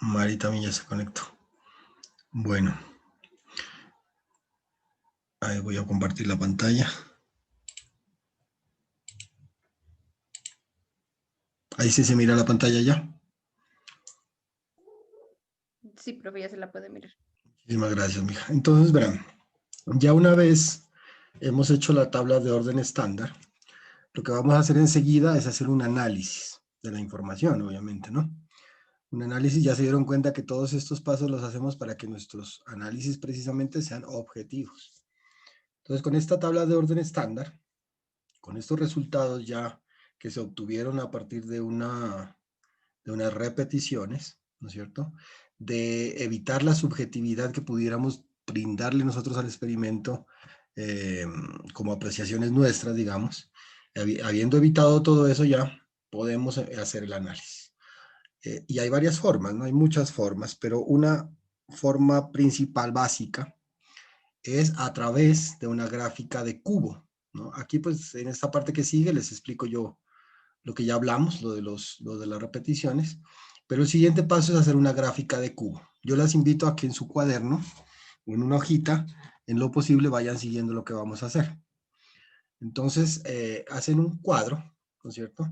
Mari también ya se conectó. Bueno, ahí voy a compartir la pantalla. Ahí sí se mira la pantalla ya. Sí, profe, ya se la puede mirar. Muchísimas gracias, mija. Entonces, verán, ya una vez hemos hecho la tabla de orden estándar, lo que vamos a hacer enseguida es hacer un análisis de la información, obviamente, ¿no? Un análisis, ya se dieron cuenta que todos estos pasos los hacemos para que nuestros análisis precisamente sean objetivos. Entonces, con esta tabla de orden estándar, con estos resultados ya que se obtuvieron a partir de unas repeticiones, ¿no es cierto? De evitar la subjetividad que pudiéramos brindarle nosotros al experimento como apreciaciones nuestras, digamos. Habiendo evitado todo eso ya, podemos hacer el análisis. Y hay varias formas, ¿no? Hay muchas formas, pero una forma principal básica es a través de una gráfica de cubo, ¿no? Aquí, pues, en esta parte que sigue les explico yo lo que ya hablamos, lo de las repeticiones, pero el siguiente paso es hacer una gráfica de cubo. Yo las invito a que en su cuaderno o en una hojita, en lo posible, vayan siguiendo lo que vamos a hacer. Entonces, hacen un cuadro, ¿no es cierto?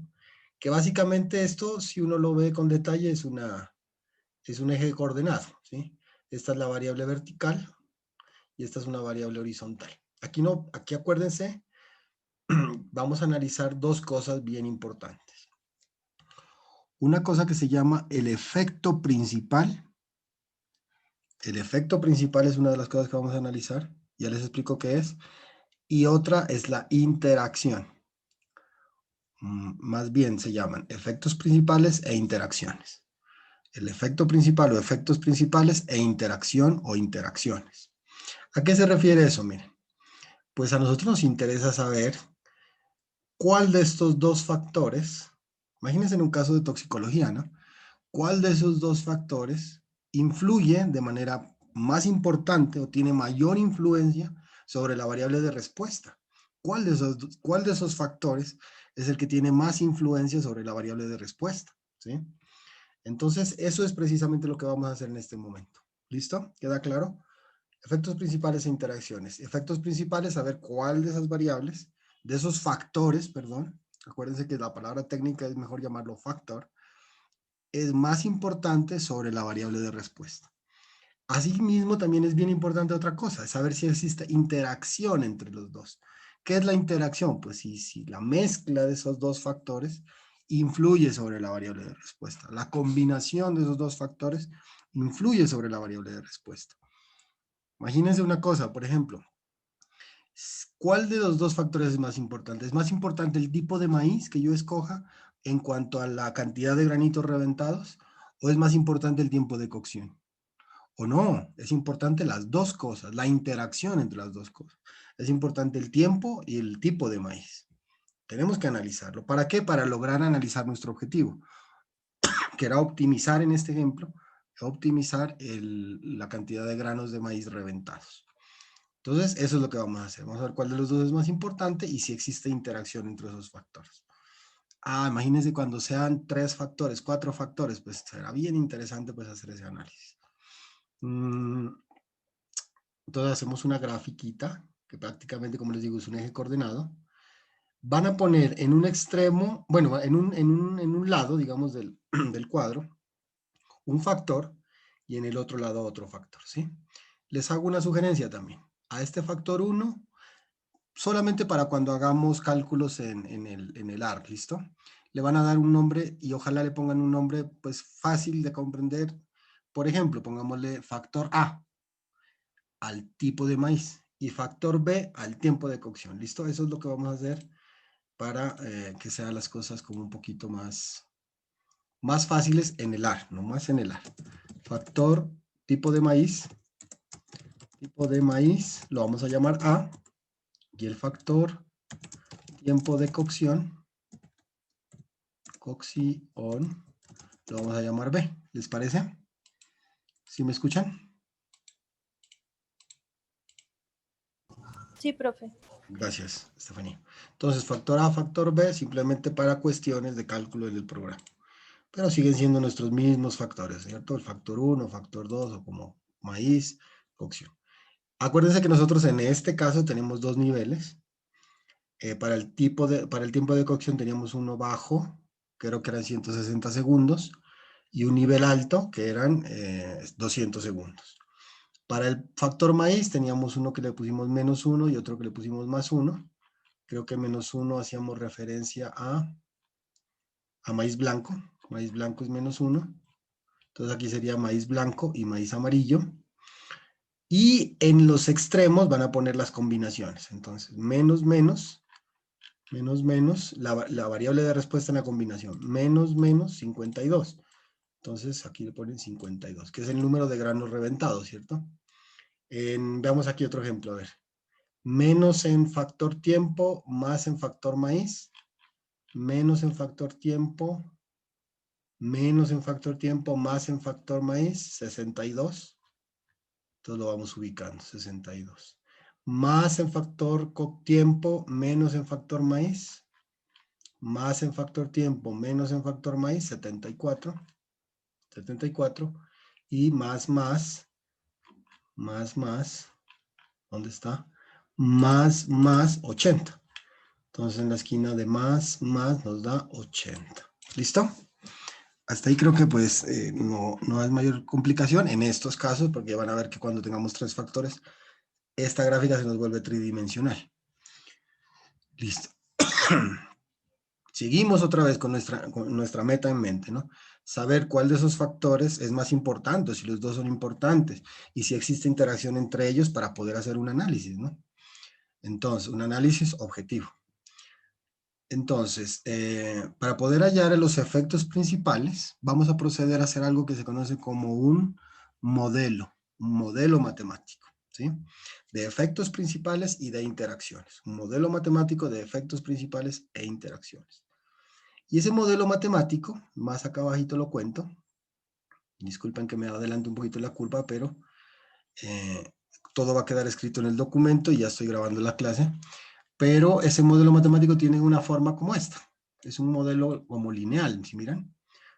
Que básicamente esto, si uno lo ve con detalle, es un eje coordenado, ¿sí? Esta es la variable vertical y esta es una variable horizontal. Aquí no, aquí acuérdense, vamos a analizar dos cosas bien importantes. Una cosa que se llama el efecto principal. El efecto principal es una de las cosas que vamos a analizar. Ya les explico qué es. Y otra es la interacción. Más bien se llaman efectos principales e interacciones. El efecto principal o efectos principales e interacción o interacciones. ¿A qué se refiere eso? Miren, pues a nosotros nos interesa saber cuál de estos dos factores, imagínense en un caso de toxicología, ¿no? ¿Cuál de esos dos factores influye de manera más importante o tiene mayor influencia sobre la variable de respuesta? ¿Cuál de esos factores es el que tiene más influencia sobre la variable de respuesta? ¿Sí? Entonces, eso es precisamente lo que vamos a hacer en este momento. ¿Listo? ¿Queda claro? Efectos principales e interacciones. Efectos principales, saber cuál de esas variables, de esos factores, perdón, acuérdense que la palabra técnica es mejor llamarlo factor, es más importante sobre la variable de respuesta. Asimismo, también es bien importante otra cosa, saber si existe interacción entre los dos. ¿Qué es la interacción? Pues si la mezcla de esos dos factores influye sobre la variable de respuesta. La combinación de esos dos factores influye sobre la variable de respuesta. Imagínense una cosa, por ejemplo, ¿cuál de los dos factores es más importante? ¿Es más importante el tipo de maíz que yo escoja en cuanto a la cantidad de granitos reventados? ¿O es más importante el tiempo de cocción? ¿O no? Es importante las dos cosas, la interacción entre las dos cosas. Es importante el tiempo y el tipo de maíz. Tenemos que analizarlo. ¿Para qué? Para lograr analizar nuestro objetivo, que era optimizar en este ejemplo, optimizar la cantidad de granos de maíz reventados. Entonces, eso es lo que vamos a hacer. Vamos a ver cuál de los dos es más importante y si existe interacción entre esos factores. Imagínense cuando sean 3 factores, 4 factores, pues será bien interesante pues hacer ese análisis. Entonces hacemos una grafiquita, que prácticamente, como les digo, es un eje coordenado. Van a poner en un extremo, bueno, en un lado, digamos, del cuadro, un factor y en el otro lado otro factor, ¿sí? Les hago una sugerencia también. A este factor 1, solamente para cuando hagamos cálculos en el AR, ¿listo? Le van a dar un nombre y ojalá le pongan un nombre pues fácil de comprender. Por ejemplo, pongámosle factor A al tipo de maíz y factor B al tiempo de cocción, ¿listo? Eso es lo que vamos a hacer para que sean las cosas como un poquito más fáciles en el AR, no más en el AR. Factor tipo de maíz lo vamos a llamar A y el factor tiempo de cocción lo vamos a llamar B. ¿Les parece? ¿Sí me escuchan? Sí, profe. Gracias, Estefanía. Entonces, factor A, factor B, simplemente para cuestiones de cálculo en el programa. pero siguen siendo nuestros mismos factores, ¿cierto? El factor 1, factor 2 o como maíz, cocción. Acuérdense que nosotros en este caso tenemos dos niveles. Para el tiempo de cocción teníamos uno bajo, creo que eran 160 segundos, y un nivel alto, que eran 200 segundos. Para el factor maíz teníamos uno que le pusimos -1 y otro que le pusimos +1. Creo que -1 hacíamos referencia a maíz blanco. Maíz blanco es -1. Entonces aquí sería maíz blanco y maíz amarillo. Y en los extremos van a poner las combinaciones. Entonces, menos, la variable de respuesta en la combinación, menos 52. Entonces aquí le ponen 52, que es el número de granos reventados, ¿cierto? Veamos aquí otro ejemplo, a ver. Menos en factor tiempo, más en factor maíz, menos en factor tiempo, menos en factor tiempo, más en factor maíz, 62. Entonces lo vamos ubicando, 62. Más en factor tiempo, menos en factor maíz, más en factor tiempo, menos en factor maíz, 74. Y más, ¿dónde está? Más, 80. Entonces en la esquina de más nos da 80. ¿Listo? Hasta ahí creo que pues no es mayor complicación en estos casos, porque van a ver que cuando tengamos tres factores, esta gráfica se nos vuelve tridimensional. Listo. Seguimos otra vez con nuestra meta en mente, ¿no? Saber cuál de esos factores es más importante, si los dos son importantes, y si existe interacción entre ellos para poder hacer un análisis, ¿no? Entonces, un análisis objetivo. Entonces, para poder hallar los efectos principales, vamos a proceder a hacer algo que se conoce como un modelo matemático, ¿sí? De efectos principales y de interacciones. Un modelo matemático de efectos principales e interacciones. Y ese modelo matemático, más acá abajito lo cuento, disculpen que me adelante un poquito la curva, pero todo va a quedar escrito en el documento y ya estoy grabando la clase, pero ese modelo matemático tiene una forma como esta. Es un modelo como lineal, ¿sí miran?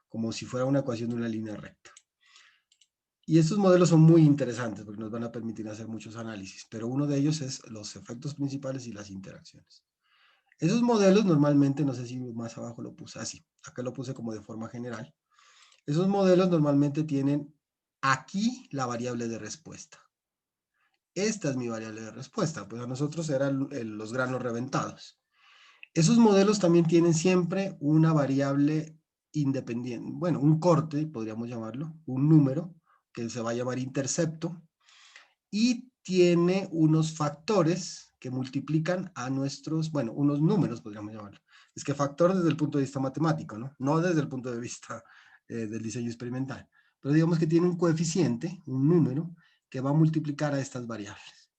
Como si fuera una ecuación de una línea recta. Y estos modelos son muy interesantes porque nos van a permitir hacer muchos análisis, pero uno de ellos es los efectos principales y las interacciones. Esos modelos normalmente, no sé si más abajo lo puse así, acá lo puse como de forma general. Esos modelos normalmente tienen aquí la variable de respuesta. Esta es mi variable de respuesta, pues a nosotros eran los granos reventados. Esos modelos también tienen siempre una variable independiente, bueno, un corte, podríamos llamarlo, un número, que se va a llamar intercepto, y tiene unos factores que multiplican a nuestros, bueno, unos números, podríamos llamarlo. Es que factor desde el punto de vista matemático, ¿no? No desde el punto de vista del diseño experimental. Pero digamos que tiene un coeficiente, un número, que va a multiplicar a estas variables.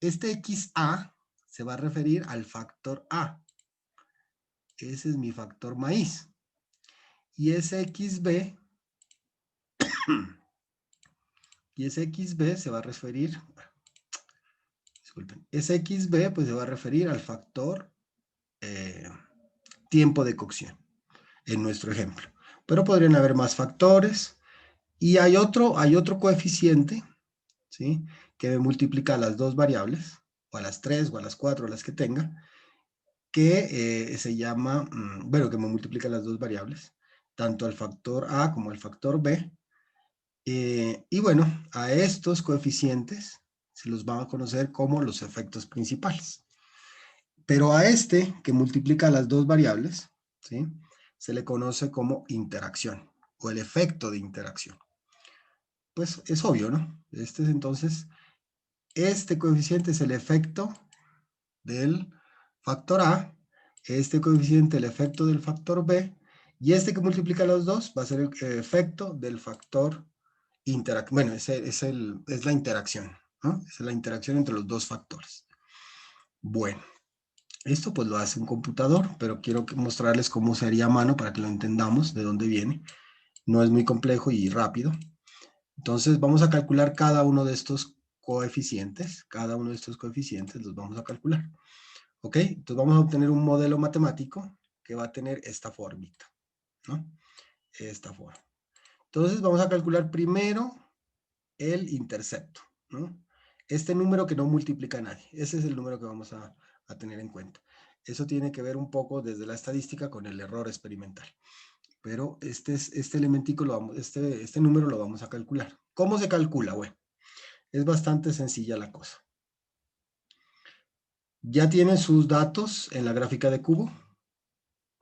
Este XA se va a referir al factor A. Ese es mi factor maíz. Y ese XB, se va a referir, disculpen, ese XB pues se va a referir al factor tiempo de cocción, en nuestro ejemplo. Pero podrían haber más factores. Y hay otro coeficiente, ¿sí? Que multiplica las dos variables, o a las 3, o a las 4, o las que tenga, que se llama, bueno, que me multiplica las dos variables, tanto al factor A como al factor B. Y bueno, a estos coeficientes se los van a conocer como los efectos principales. Pero a este, que multiplica las dos variables, ¿sí? Se le conoce como interacción, o el efecto de interacción. Pues es obvio, ¿no? Entonces, este coeficiente es el efecto del factor A, este coeficiente el efecto del factor B, y este que multiplica los dos va a ser el efecto del factor interacción. Bueno, es la interacción, ¿no? Es la interacción entre los dos factores. Bueno, esto pues lo hace un computador, pero quiero mostrarles cómo se haría a mano para que lo entendamos de dónde viene. No es muy complejo y rápido. Entonces vamos a calcular cada uno de estos coeficientes. Cada uno de estos coeficientes los vamos a calcular. ¿Ok? Entonces vamos a obtener un modelo matemático que va a tener esta formita, ¿no? esta forma. Entonces vamos a calcular primero el intercepto, ¿no? Este número que no multiplica a nadie, ese es el número que vamos a tener en cuenta. Eso tiene que ver un poco desde la estadística con el error experimental. Pero este elementico, este número lo vamos a calcular. ¿Cómo se calcula? Bueno, es bastante sencilla la cosa. ¿Ya tienen sus datos en la gráfica de cubo?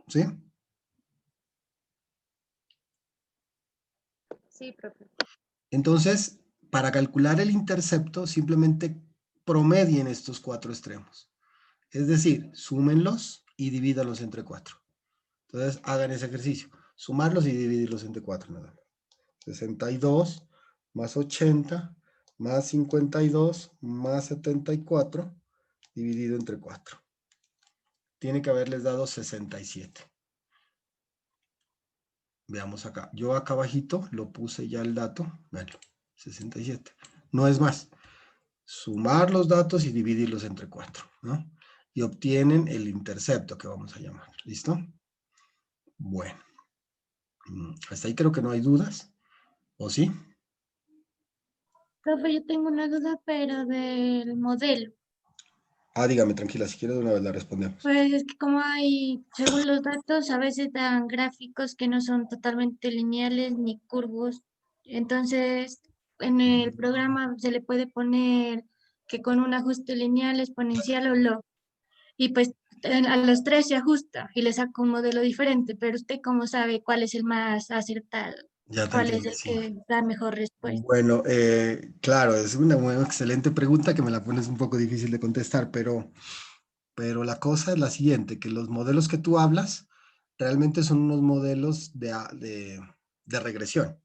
¿Sí? Sí, profe. Entonces, para calcular el intercepto, simplemente promedien estos cuatro extremos. Es decir, súmenlos y divídalos entre 4. Entonces, hagan ese ejercicio. Sumarlos y dividirlos entre 4. Nada más. 62 más 80 más 52 más 74 dividido entre 4. Tiene que haberles dado 67. Veamos acá. Yo acá abajito lo puse ya el dato. Bueno, 67. No es más. Sumar los datos y dividirlos entre 4, ¿no? Y obtienen el intercepto que vamos a llamar. ¿Listo? Bueno. Hasta ahí creo que no hay dudas. ¿O sí? Profe, yo tengo una duda, pero del modelo. Ah, dígame, tranquila, si quiere de una vez la respondemos. Pues es que como hay, según los datos, a veces dan gráficos que no son totalmente lineales ni curvos. Entonces, en el programa se le puede poner que con un ajuste lineal, exponencial o log. Y pues a los tres se ajusta y le saca un modelo diferente. Pero usted cómo sabe cuál es el más acertado, Ya te cuál es entendí, el sí. que da mejor respuesta. Bueno, claro, es una muy excelente pregunta que me la pones un poco difícil de contestar, pero la cosa es la siguiente, que los modelos que tú hablas realmente son unos modelos de regresión,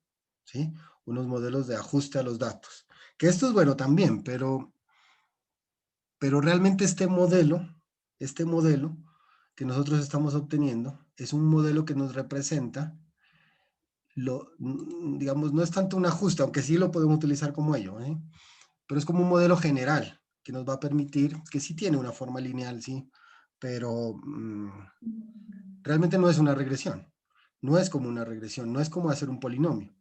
¿sí? Unos modelos de ajuste a los datos. Que esto es bueno también, pero realmente este modelo que nosotros estamos obteniendo es un modelo que nos representa digamos, no es tanto un ajuste, aunque sí lo podemos utilizar como ello, ¿eh? Pero es como un modelo general que nos va a permitir, que sí tiene una forma lineal, sí, pero realmente no es una regresión, no es como una regresión, no es como hacer un polinomio,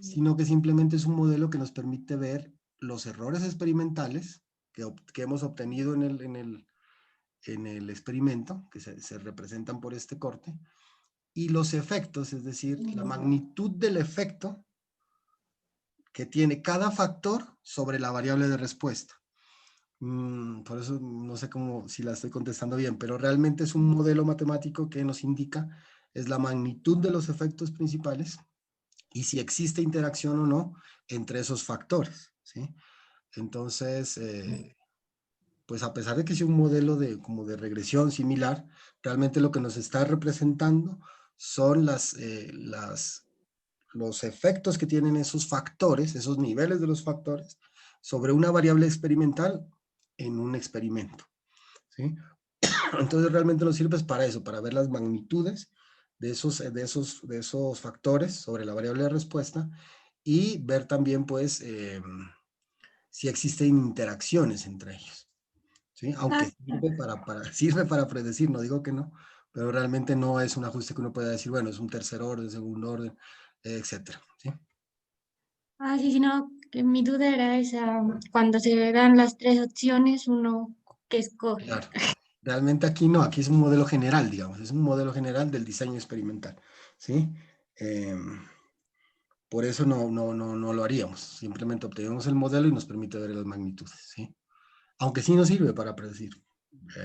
sino que simplemente es un modelo que nos permite ver los errores experimentales que hemos obtenido en el experimento, que se representan por este corte, y los efectos, es decir, la magnitud del efecto que tiene cada factor sobre la variable de respuesta. Por eso no sé cómo, si la estoy contestando bien, pero realmente es un modelo matemático que nos indica es la magnitud de los efectos principales y si existe interacción o no entre esos factores, ¿sí? Entonces, pues a pesar de que sea un modelo como de regresión similar, realmente lo que nos está representando son los efectos que tienen esos factores, esos niveles de los factores, sobre una variable experimental en un experimento, ¿sí? Entonces realmente nos sirve para eso, para ver las magnitudes de esos factores sobre la variable de respuesta y ver también, pues, si existen interacciones entre ellos, ¿sí? Ah, Aunque sirve sirve para predecir, no digo que no, pero realmente no es un ajuste que uno pueda decir, bueno, es un tercer orden, segundo orden, etcétera, ¿sí? sí, sí, no, que mi duda era esa, cuando se dan las tres opciones, uno que escoge. Claro. Realmente aquí no, aquí es un modelo general, digamos, es un modelo general del diseño experimental, ¿sí? Por eso no lo haríamos, simplemente obtenemos el modelo y nos permite ver las magnitudes, ¿sí? Aunque sí nos sirve para predecir.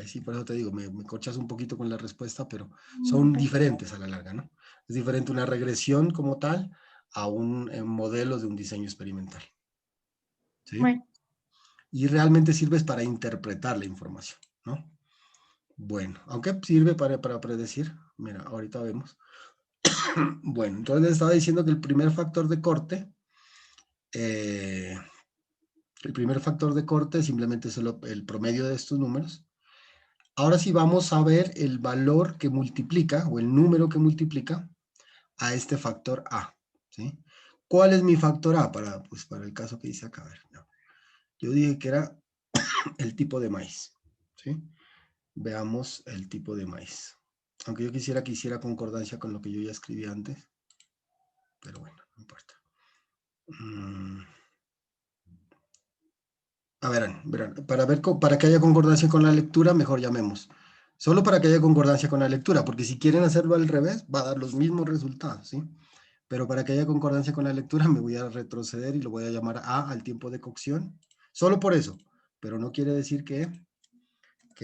Sí, por eso te digo, me corchas un poquito con la respuesta, pero son diferentes a la larga, ¿no? Es diferente una regresión como tal a un modelo de un diseño experimental, ¿sí? Bueno, Y realmente sirve para interpretar la información, ¿no? Bueno, aunque sirve para predecir, mira, ahorita vemos. Bueno, entonces les estaba diciendo que eh, el primer factor de corte simplemente es el promedio de estos números. Ahora sí vamos a ver el valor que multiplica o el número que multiplica a este factor A, ¿sí? ¿Cuál es mi factor A pues, para el caso que dice acá? A ver, no. Yo dije que era el tipo de maíz, ¿sí? Veamos el tipo de maíz. Aunque yo quisiera que hiciera concordancia con lo que yo ya escribí antes. pero bueno, no importa. A ver, verán, para que haya concordancia con la lectura, mejor llamemos. Solo para que haya concordancia con la lectura, porque si quieren hacerlo al revés, va a dar los mismos resultados, ¿sí? Pero para que haya concordancia con la lectura, me voy a retroceder y lo voy a llamar A al tiempo de cocción. Solo por eso, pero no quiere decir que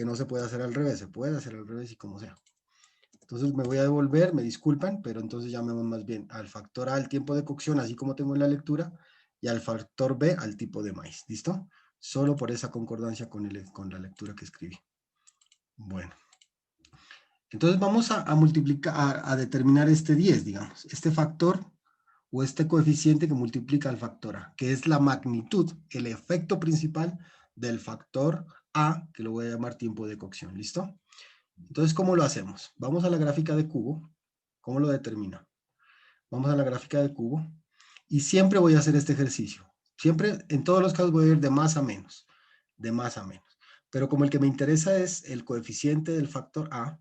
no se puede hacer al revés, se puede hacer al revés y como sea. Entonces me voy a devolver, me disculpan, pero entonces llamemos más bien al factor A al tiempo de cocción, así como tengo en la lectura, y al factor B al tipo de maíz, ¿listo? Solo por esa concordancia con la lectura que escribí. Bueno. Entonces vamos a multiplicar, a determinar este 10, digamos, este factor o este coeficiente que multiplica al factor A, que es la magnitud, el efecto principal del factor A, que lo voy a llamar tiempo de cocción, ¿listo? Entonces, ¿cómo lo hacemos? Vamos a la gráfica de cubo. ¿Cómo lo determina? Vamos a la gráfica de cubo y siempre voy a hacer este ejercicio. Siempre, en todos los casos voy a ir de más a menos, de más a menos. Pero como el que me interesa es el coeficiente del factor A,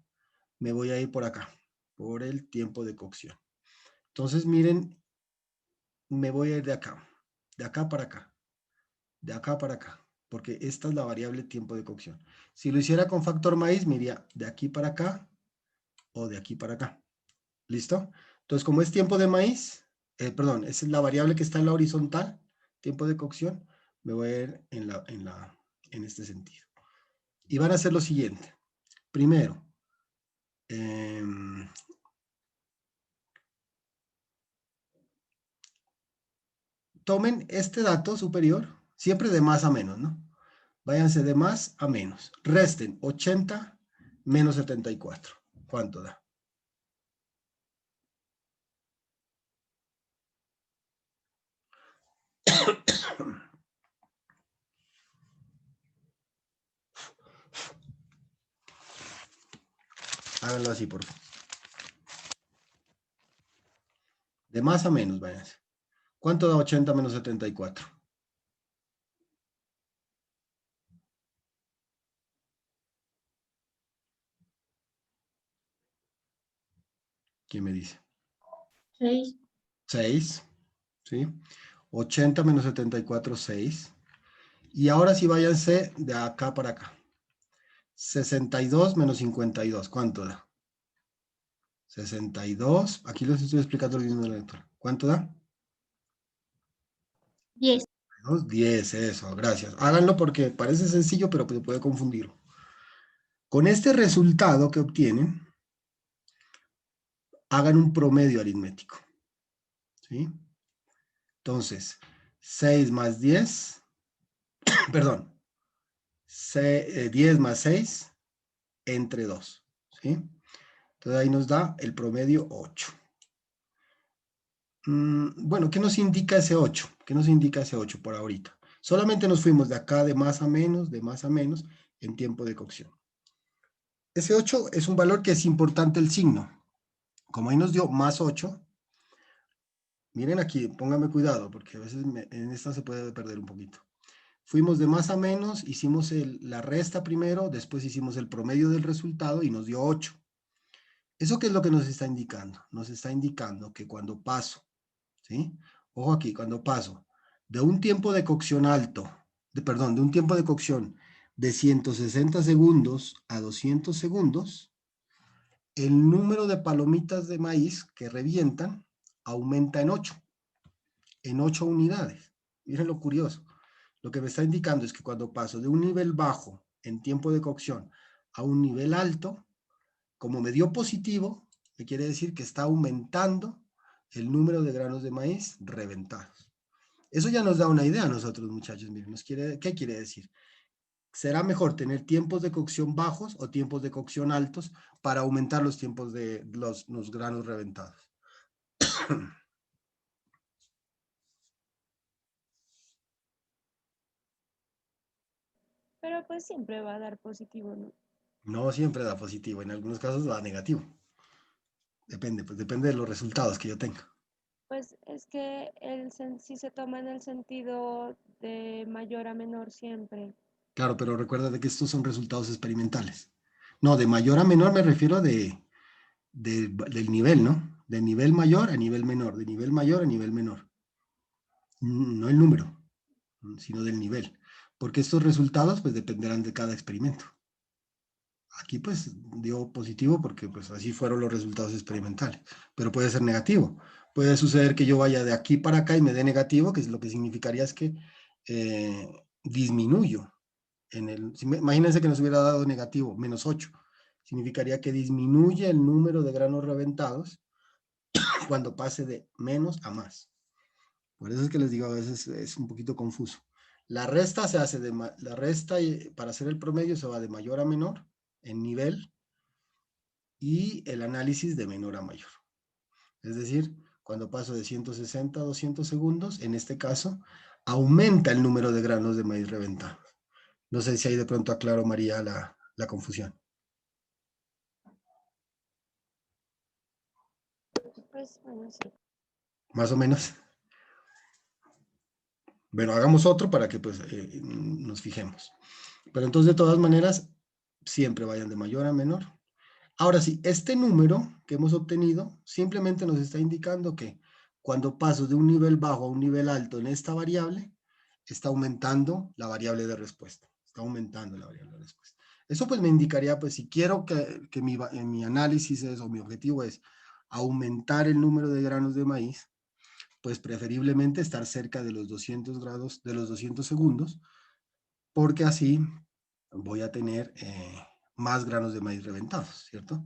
me voy a ir por acá, por el tiempo de cocción. Entonces, miren, me voy a ir de acá para acá, de acá para acá, porque esta es la variable tiempo de cocción. Si lo hiciera con factor maíz, me iría de aquí para acá o de aquí para acá. ¿Listo? Entonces, como es tiempo de maíz, perdón, esa es la variable que está en la horizontal, tiempo de cocción, me voy a ir en este sentido. Y van a hacer lo siguiente. Primero, tomen este dato superior, siempre de más a menos, ¿no? Váyanse de más a menos. Resten 80 menos 74. ¿Cuánto da? Háganlo así, por favor. De más a menos, váyanse. ¿Cuánto da 80 menos 74? ¿Quién me dice? 6. 6, ¿sí? 80 menos 74, 6. Y ahora sí váyanse de acá para acá. 62 menos 52, ¿cuánto da? 62, aquí les estoy explicando el mismo de la lectura. ¿Cuánto da? 10. 10, eso, gracias. Háganlo porque parece sencillo, pero se puede confundir. Con este resultado que obtienen, hagan un promedio aritmético. ¿Sí? Entonces, 6 más 10, perdón, 10 más 6 entre 2. ¿Sí? Entonces ahí nos da el promedio 8. Bueno, ¿qué nos indica ese 8? ¿Qué nos indica ese 8 por ahorita? Solamente nos fuimos de acá de más a menos, en tiempo de cocción. Ese 8 es un valor que es importante el signo. Como ahí nos dio más 8, miren aquí, pónganme cuidado, porque a veces en esta se puede perder un poquito. Fuimos de más a menos, hicimos la resta primero, después hicimos el promedio del resultado y nos dio 8. ¿Eso qué es lo que nos está indicando? Nos está indicando que cuando paso, ¿sí? Ojo aquí, cuando paso de un tiempo de cocción alto, de un tiempo de cocción de 160 segundos a 200 segundos, el número de palomitas de maíz que revientan aumenta en 8 unidades. Miren lo curioso. Lo que me está indicando es que cuando paso de un nivel bajo en tiempo de cocción a un nivel alto, como me dio positivo, me quiere decir que está aumentando el número de granos de maíz reventados. Eso ya nos da una idea a nosotros, muchachos. Miren, ¿qué quiere decir? ¿Será mejor tener tiempos de cocción bajos o tiempos de cocción altos para aumentar los tiempos de los granos reventados? Pero pues siempre va a dar positivo, ¿no? No siempre da positivo, en algunos casos da negativo. Depende de los resultados que yo tenga. Pues es que si se toma en el sentido de mayor a menor siempre. Claro, pero recuerda de que estos son resultados experimentales. No, de mayor a menor me refiero del nivel, ¿no? De nivel mayor a nivel menor, de nivel mayor a nivel menor. No el número, sino del nivel. Porque estos resultados pues dependerán de cada experimento. Aquí pues dio positivo porque pues así fueron los resultados experimentales. Pero puede ser negativo. Puede suceder que yo vaya de aquí para acá y me dé negativo, que es lo que significaría es que disminuyo. Imagínense que nos hubiera dado negativo, menos 8. Significaría que disminuye el número de granos reventados cuando pase de menos a más. Por eso es que les digo, a veces es un poquito confuso. La resta se hace para hacer el promedio se va de mayor a menor en nivel y el análisis de menor a mayor. Es decir, cuando paso de 160 a 200 segundos, en este caso, aumenta el número de granos de maíz reventados. No sé si ahí de pronto aclaro, María, la confusión. Pues bueno, sí. Más o menos. Bueno, hagamos otro para que pues nos fijemos. Pero entonces, de todas maneras, siempre vayan de mayor a menor. Ahora sí, este número que hemos obtenido simplemente nos está indicando que cuando paso de un nivel bajo a un nivel alto en esta variable, está aumentando la variable de respuesta. Está aumentando la variable de respuesta. Eso pues me indicaría, pues si quiero que mi análisis o mi objetivo es aumentar el número de granos de maíz, pues preferiblemente estar cerca de los 200 grados, de los 200 segundos, porque así voy a tener más granos de maíz reventados, ¿cierto?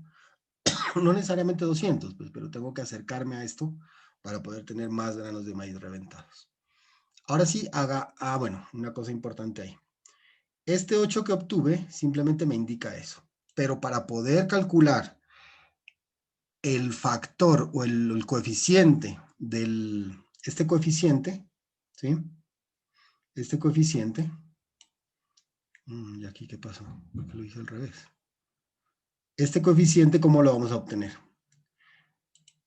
No necesariamente 200, pues, pero tengo que acercarme a esto para poder tener más granos de maíz reventados. Ahora sí, bueno, una cosa importante ahí. Este 8 que obtuve simplemente me indica eso, pero para poder calcular el factor o el coeficiente este coeficiente, ¿sí? Este coeficiente, ¿y aquí qué pasó? Porque lo hice al revés. Este coeficiente, ¿cómo lo vamos a obtener?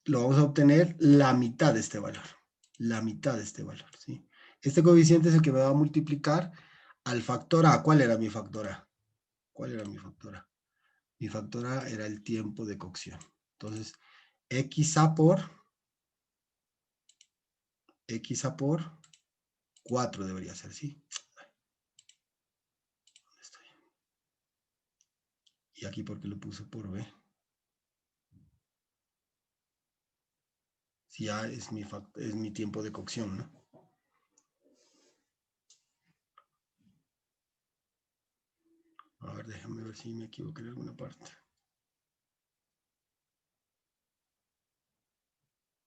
Lo vamos a obtener la mitad de este valor. La mitad de este valor, ¿sí? Este coeficiente es el que me va a multiplicar al factor A. ¿Cuál era mi factor A? ¿Cuál era mi factor A? Mi factor A era el tiempo de cocción. Entonces, XA por 4 debería ser, ¿sí? ¿Dónde estoy? Y aquí, ¿por qué lo puse por B? Si A es mi tiempo de cocción, ¿no? A ver, déjame ver si me equivoqué en alguna parte.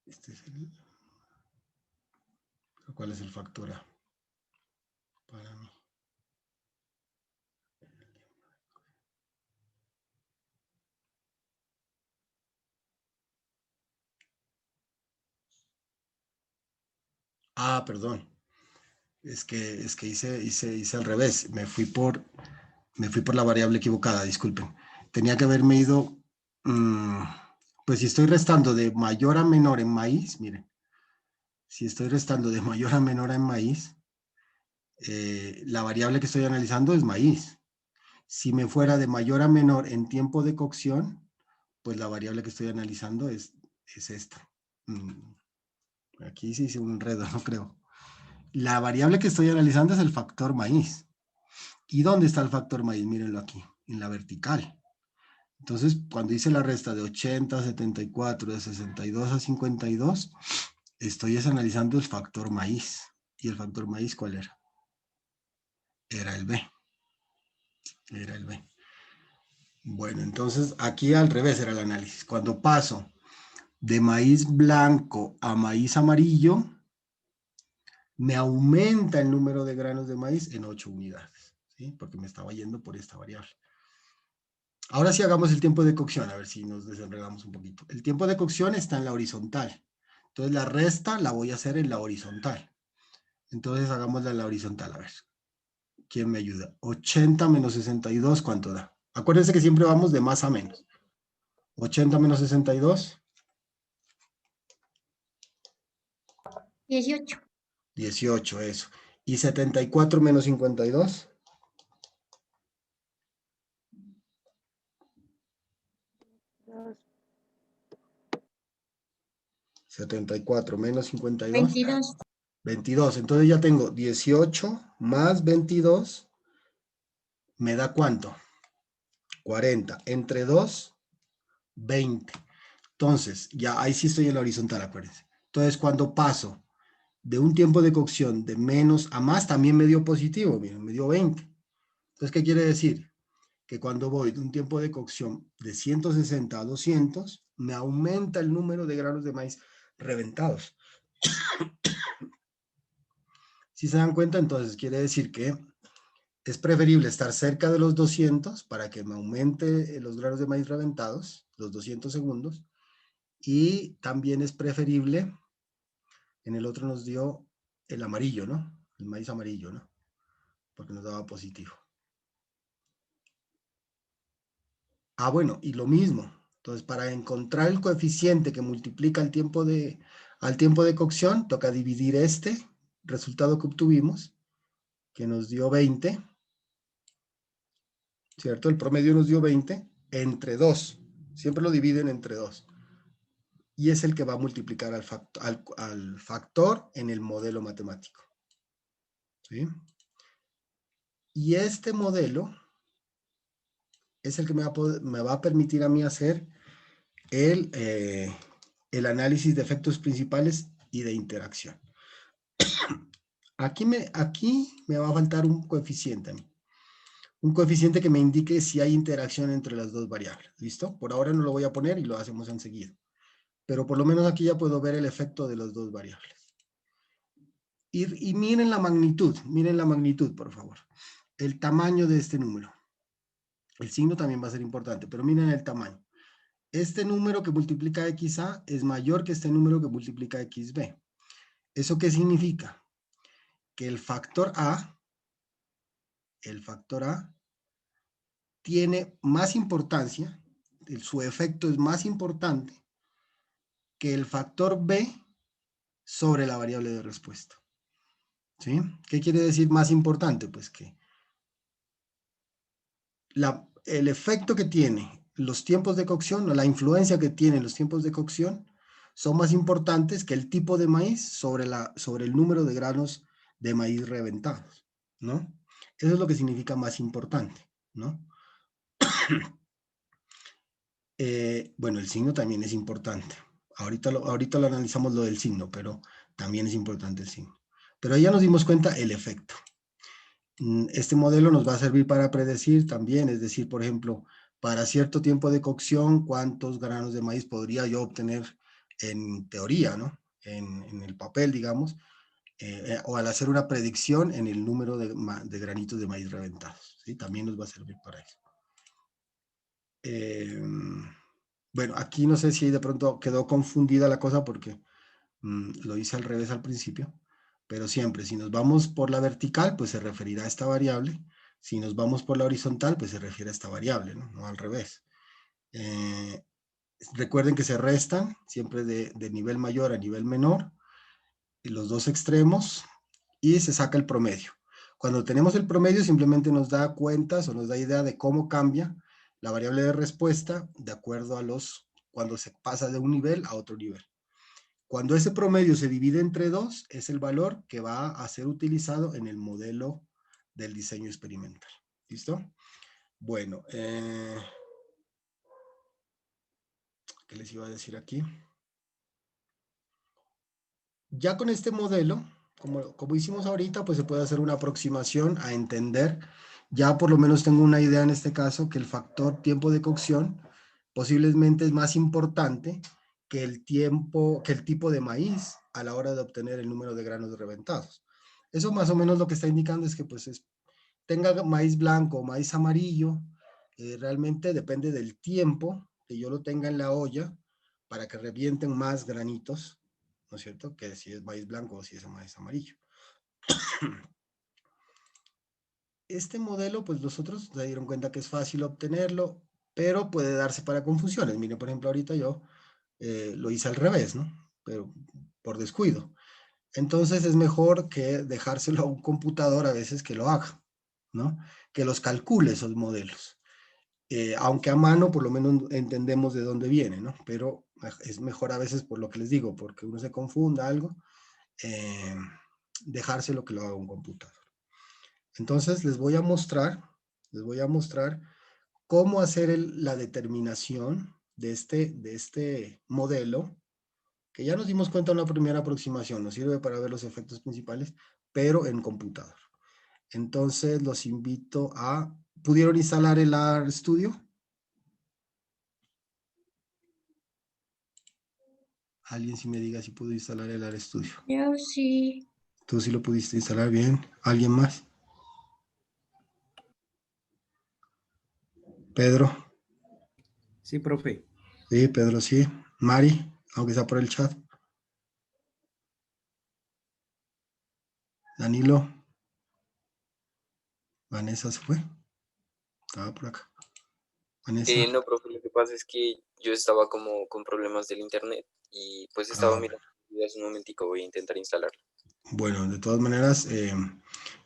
Este es ¿cuál es el factor A? Para mí. Ah, perdón. Es que hice al revés. Me fui por la variable equivocada, disculpen. Tenía que haberme ido, pues si estoy restando de mayor a menor en maíz, miren, si estoy restando de mayor a menor en maíz, la variable que estoy analizando es maíz. Si me fuera de mayor a menor en tiempo de cocción, pues la variable que estoy analizando es esta. Aquí sí hice un enredo, no creo. La variable que estoy analizando es el factor maíz. ¿Y dónde está el factor maíz? Mírenlo aquí, en la vertical. Entonces, cuando hice la resta de 80 a 74, de 62 a 52, estoy analizando el factor maíz. ¿Y el factor maíz cuál era? Era el B. Era el B. Bueno, entonces aquí al revés era el análisis. Cuando paso de maíz blanco a maíz amarillo, me aumenta el número de granos de maíz en 8 unidades, ¿sí? Porque me estaba yendo por esta variable. Ahora sí hagamos el tiempo de cocción, a ver si nos desenredamos un poquito. El tiempo de cocción está en la horizontal. Entonces la resta la voy a hacer en la horizontal. Entonces hagámosla en la horizontal, a ver. ¿Quién me ayuda? 80 menos 62, ¿cuánto da? Acuérdense que siempre vamos de más a menos. 80 menos 62. 18. 18, eso. ¿Y 74 menos 52? 2. 74 menos 52. 22. 22. Entonces ya tengo 18 más 22. ¿Me da cuánto? 40. Entre 2, 20. Entonces, ya ahí sí estoy en la horizontal, acuérdense. Entonces, cuando paso de un tiempo de cocción de menos a más, también me dio positivo, miren, me dio 20. Entonces, ¿qué quiere decir? Que cuando voy de un tiempo de cocción de 160 a 200, me aumenta el número de granos de maíz reventados. Si se dan cuenta, entonces quiere decir que es preferible estar cerca de los 200 para que me aumente los granos de maíz reventados, los 200 segundos, y también es preferible, en el otro nos dio el amarillo, ¿no? El maíz amarillo, ¿no? Porque nos daba positivo. Ah, bueno, y lo mismo. Entonces, para encontrar el coeficiente que multiplica al tiempo de cocción, toca dividir este resultado que obtuvimos, que nos dio 20, ¿cierto? El promedio nos dio 20, entre 2. Siempre lo dividen entre 2. Y es el que va a multiplicar al factor en el modelo matemático. ¿Sí? Y este modelo es el que me va a permitir a mí hacer el análisis de efectos principales y de interacción. Aquí me va a faltar un coeficiente a mí. Un coeficiente que me indique si hay interacción entre las dos variables. ¿Listo? Por ahora no lo voy a poner y lo hacemos enseguida. Pero por lo menos aquí ya puedo ver el efecto de las dos variables. Y miren la magnitud, por favor. El tamaño de este número. El signo también va a ser importante, pero miren el tamaño. Este número que multiplica XA es mayor que este número que multiplica XB. ¿Eso qué significa? Que el factor A tiene más importancia, su efecto es más importante que el factor B sobre la variable de respuesta. ¿Sí? ¿Qué quiere decir más importante? Pues que el efecto que tiene los tiempos de cocción o la influencia que tienen los tiempos de cocción son más importantes que el tipo de maíz sobre el número de granos de maíz reventados, ¿no? Eso es lo que significa más importante, ¿no? Bueno, el signo también es importante. Ahorita lo analizamos lo del signo, pero también es importante el signo. Pero ahí ya nos dimos cuenta el efecto. Este modelo nos va a servir para predecir también, es decir, por ejemplo, para cierto tiempo de cocción, cuántos granos de maíz podría yo obtener en teoría, ¿no? En el papel, digamos, o al hacer una predicción en el número de granitos de maíz reventados, ¿sí? También nos va a servir para eso. Bueno, aquí no sé si de pronto quedó confundida la cosa porque lo hice al revés al principio. Pero siempre, si nos vamos por la vertical, pues se referirá a esta variable. Si nos vamos por la horizontal, pues se refiere a esta variable, ¿no? No al revés. Recuerden que se restan siempre de nivel mayor a nivel menor, en los dos extremos, y se saca el promedio. Cuando tenemos el promedio, simplemente nos da cuentas o nos da idea de cómo cambia la variable de respuesta de acuerdo a cuando se pasa de un nivel a otro nivel. Cuando ese promedio se divide entre 2, es el valor que va a ser utilizado en el modelo del diseño experimental. ¿Listo? Bueno, ¿qué les iba a decir aquí? Ya con este modelo, como hicimos ahorita, pues se puede hacer una aproximación a entender. Ya por lo menos tengo una idea en este caso que el factor tiempo de cocción posiblemente es más importante que el tipo de maíz a la hora de obtener el número de granos reventados. Eso más o menos lo que está indicando es que pues tenga maíz blanco o maíz amarillo, realmente depende del tiempo que yo lo tenga en la olla para que revienten más granitos, ¿no es cierto? Que si es maíz blanco o si es maíz amarillo. Este modelo, pues nosotros se dieron cuenta que es fácil obtenerlo, pero puede darse para confusiones. Miren, por ejemplo, ahorita yo lo hice al revés, ¿no? Pero por descuido. Entonces es mejor que dejárselo a un computador a veces que lo haga, ¿no? Que los calcule esos modelos. aunque a mano por lo menos entendemos de dónde viene, ¿no? Pero es mejor a veces por lo que les digo, porque uno se confunda algo, dejárselo que lo haga un computador. Entonces les voy a mostrar cómo hacer la determinación de este modelo, que ya nos dimos cuenta en la primera aproximación, nos sirve para ver los efectos principales, pero en computador. Entonces los invito a... ¿Pudieron instalar el RStudio? Alguien si me diga si pudo instalar el RStudio. Yo sí. ¿Tú sí lo pudiste instalar bien? ¿Alguien más? Pedro. Sí, profe. Sí, Pedro, sí. Mari, aunque sea por el chat. Danilo. Vanessa se fue. Estaba por acá. Vanessa. No, profe, lo que pasa es que yo estaba como con problemas del internet y pues estaba Ah, mirando videos un momentico, voy a intentar instalarlo. bueno, de todas maneras,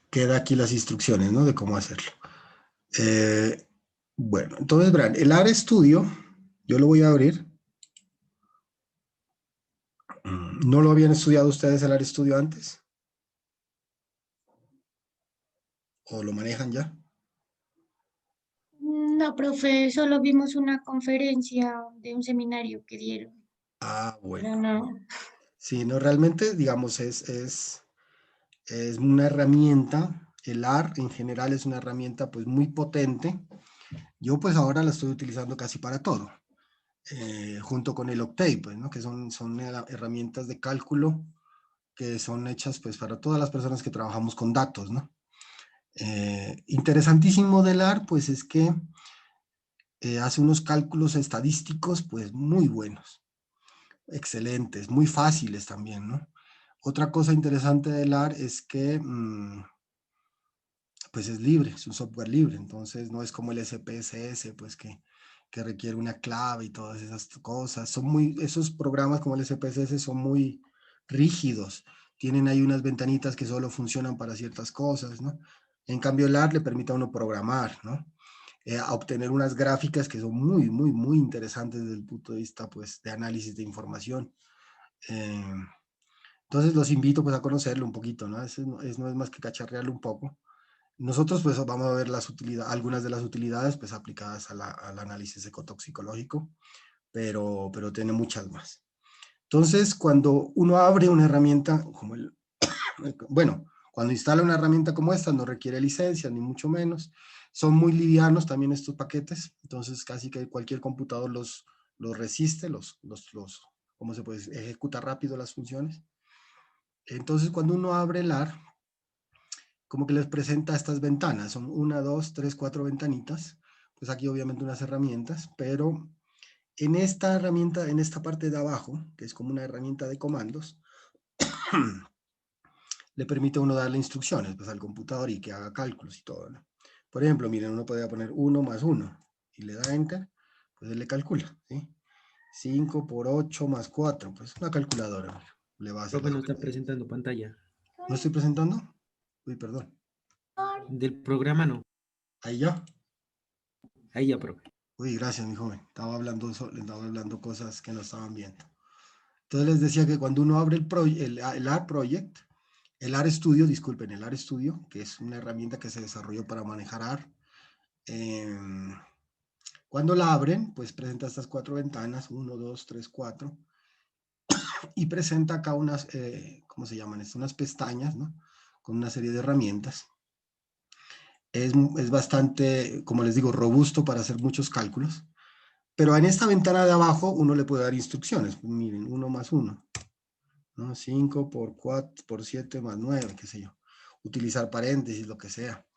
queda aquí las instrucciones, ¿no? De cómo hacerlo. Bueno, entonces verán, el RStudio, yo lo voy a abrir. ¿No lo habían estudiado ustedes el RStudio antes? ¿O lo manejan ya? No, profe, solo vimos una conferencia de un seminario que dieron. Ah, bueno. Pero no. Sí, no, realmente, digamos, es una herramienta, el AR en general es una herramienta pues muy potente. Yo pues ahora la estoy utilizando casi para todo, junto con el Octave, pues, ¿no? Que son herramientas de cálculo que son hechas pues para todas las personas que trabajamos con datos, ¿no? Interesantísimo del AR pues es que hace unos cálculos estadísticos pues muy buenos, excelentes, muy fáciles también, ¿no? Otra cosa interesante del AR es que pues es libre, es un software libre, entonces no es como el SPSS, pues que requiere una clave y todas esas cosas. Esos programas como el SPSS son muy rígidos, tienen ahí unas ventanitas que solo funcionan para ciertas cosas, ¿no? En cambio el AR le permite a uno programar, ¿no? A obtener unas gráficas que son muy, muy, muy interesantes desde el punto de vista, pues, de análisis de información. Eh, entonces los invito, pues, a conocerlo un poquito, ¿no? No es más que cacharrearlo un poco. Nosotros pues vamos a ver algunas de las utilidades pues aplicadas al análisis ecotoxicológico, pero tiene muchas más. Entonces, cuando uno abre una herramienta como bueno, cuando instala una herramienta como esta no requiere licencia, ni mucho menos. Son muy livianos también estos paquetes, entonces casi que cualquier computador los resiste, ¿cómo se puede decir? Ejecuta rápido las funciones. Entonces, cuando uno abre el AR, como que les presenta estas ventanas, son 1, 2, 3, 4 ventanitas, pues aquí obviamente unas herramientas, pero en esta herramienta, en esta parte de abajo, que es como una herramienta de comandos, le permite a uno darle instrucciones pues, al computador y que haga cálculos y todo, ¿no? Por ejemplo, miren, uno podría poner 1 más 1 y le da Enter, pues él le calcula, ¿sí? 5 por 8 más 4, pues una calculadora, le va a hacer Profe, las no está cuentas. presentando pantalla. ¿No estoy presentando? Uy, perdón. Del programa no. Ahí ya. Ahí ya, profe. Uy, gracias, mi joven. Le estaba hablando cosas que no estaban viendo. Entonces les decía que cuando uno abre el AR Project, el AR Studio, disculpen, el AR Studio, que es una herramienta que se desarrolló para manejar AR, cuando la abren, pues presenta estas 4 ventanas, 1, 2, 3, 4, y presenta acá unas, ¿cómo se llaman esto? Unas pestañas, ¿no? Con una serie de herramientas. Es bastante, como les digo, robusto para hacer muchos cálculos. Pero en esta ventana de abajo uno le puede dar instrucciones. Pues miren, 1 más 1, ¿no? 5 por 4, por 7 más 9, qué sé yo. Utilizar paréntesis, lo que sea.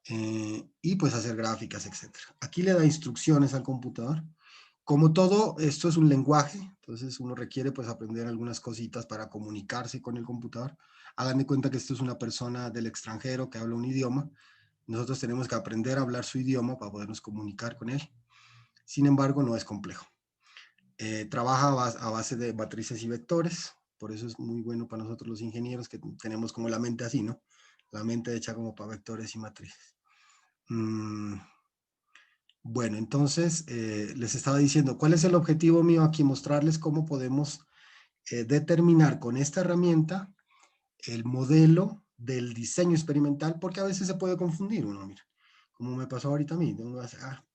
Y pues hacer gráficas, etc. Aquí le da instrucciones al computador. Como todo, esto es un lenguaje, entonces uno requiere pues aprender algunas cositas para comunicarse con el computador. Hagan de cuenta que esto es una persona del extranjero que habla un idioma. Nosotros tenemos que aprender a hablar su idioma para podernos comunicar con él. Sin embargo, no es complejo. Trabaja a base de matrices y vectores, por eso es muy bueno para nosotros los ingenieros que tenemos como la mente así, ¿no? La mente hecha como para vectores y matrices. Bueno, entonces les estaba diciendo, ¿cuál es el objetivo mío aquí? Mostrarles cómo podemos determinar con esta herramienta el modelo del diseño experimental, porque a veces se puede confundir uno, mira, como me pasó ahorita a mí,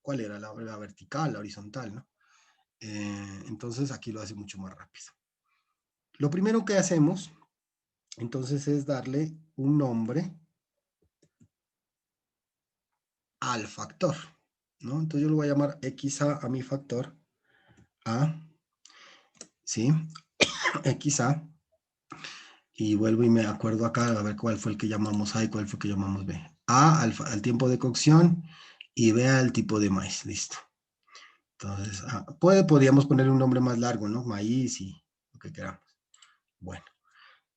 ¿cuál era? La vertical, la horizontal, ¿no? Entonces aquí lo hace mucho más rápido. Lo primero que hacemos, entonces, es darle un nombre al factor, ¿no? Entonces yo lo voy a llamar XA a mi factor A, ¿sí? XA, y vuelvo y me acuerdo acá a ver cuál fue el que llamamos A y cuál fue el que llamamos B. A al tiempo de cocción y B al tipo de maíz, listo. Entonces, podríamos ponerle un nombre más largo, ¿no? Maíz y lo que queramos. Bueno,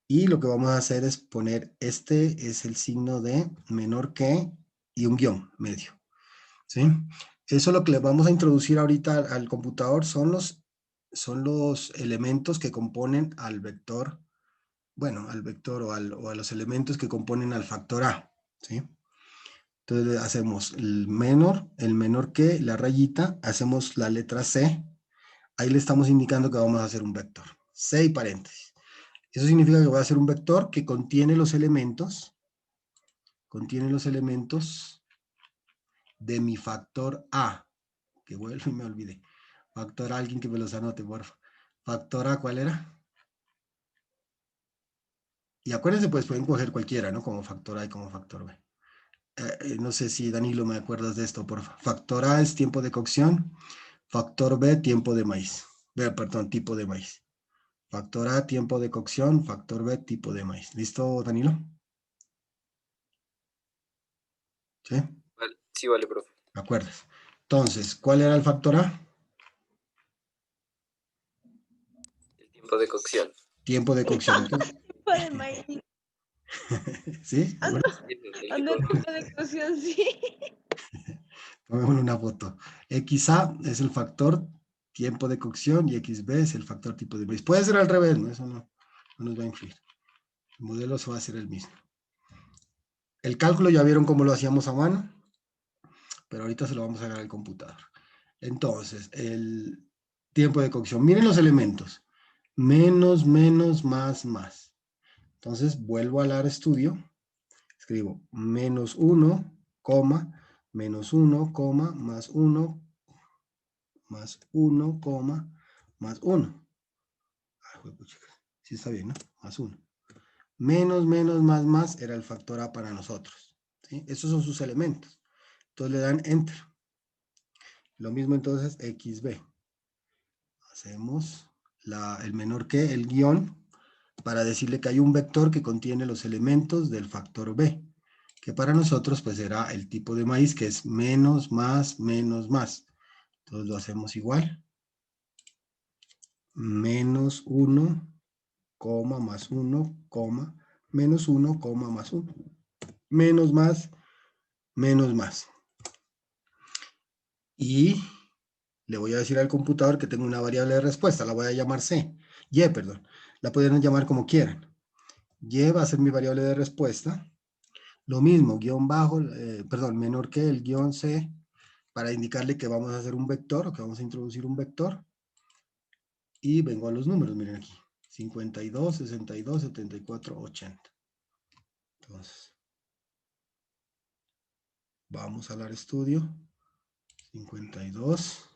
y lo que vamos a hacer es poner, este es el signo de menor que y un guión medio, ¿sí? Eso lo que le vamos a introducir ahorita al computador son los elementos que componen al vector, bueno, al vector o a los elementos que componen al factor A, ¿sí? Entonces hacemos el menor que, la rayita, hacemos la letra C, ahí le estamos indicando que vamos a hacer un vector, C y paréntesis. Eso significa que voy a hacer un vector que contiene los elementos de mi factor A, que vuelvo y me olvidé. Factor A, alguien que me los anote, porfa. Factor A, ¿cuál era? Y acuérdense, pues pueden coger cualquiera, ¿no? Como factor A y como factor B. No sé si Danilo me acuerdas de esto, porfa. Factor A es tiempo de cocción. Factor B, tiempo de maíz. Perdón, tipo de maíz. Factor A, tiempo de cocción. Factor B, tipo de maíz. ¿Listo, Danilo? ¿Sí? Vale, sí, vale, profe. ¿Me acuerdas? Entonces, ¿cuál era el factor A? El tiempo de cocción. Tiempo de cocción. Entonces, Tipo de maíz. ¿sí? Ah, no, El tipo tipo de cocción, sí. Pongámosle una foto. XA es el factor tiempo de cocción y XB es el factor tipo de maíz. Puede ser al revés, ¿no? Eso no nos va a influir. El modelo se va a hacer el mismo. El cálculo ya vieron cómo lo hacíamos a mano, pero ahorita se lo vamos a hacer al computador. Entonces, el tiempo de cocción. Miren los elementos. Menos, menos, más, más. Entonces, vuelvo al RStudio. Escribo menos 1, menos 1, más 1, más 1, más 1. Sí está bien, ¿no? Más 1. Menos, menos, más era el factor A para nosotros, ¿sí? Esos son sus elementos. Entonces le dan Enter. Lo mismo entonces XB. Hacemos el menor que, el guión, para decirle que hay un vector que contiene los elementos del factor B, que para nosotros pues será el tipo de maíz, que es menos, más, menos, más. Entonces lo hacemos igual. Menos 1, más 1, menos 1, más 1. Menos más, menos más. Y le voy a decir al computador que tengo una variable de respuesta, la voy a llamar C. Y, perdón. La pueden llamar como quieran. Y va a ser mi variable de respuesta. Lo mismo, guión bajo, menor que el guión C, para indicarle que vamos a hacer un vector, o que vamos a introducir un vector. Y vengo a los números, miren aquí. 52, 62, 74, 80. Entonces, vamos al RStudio. 52,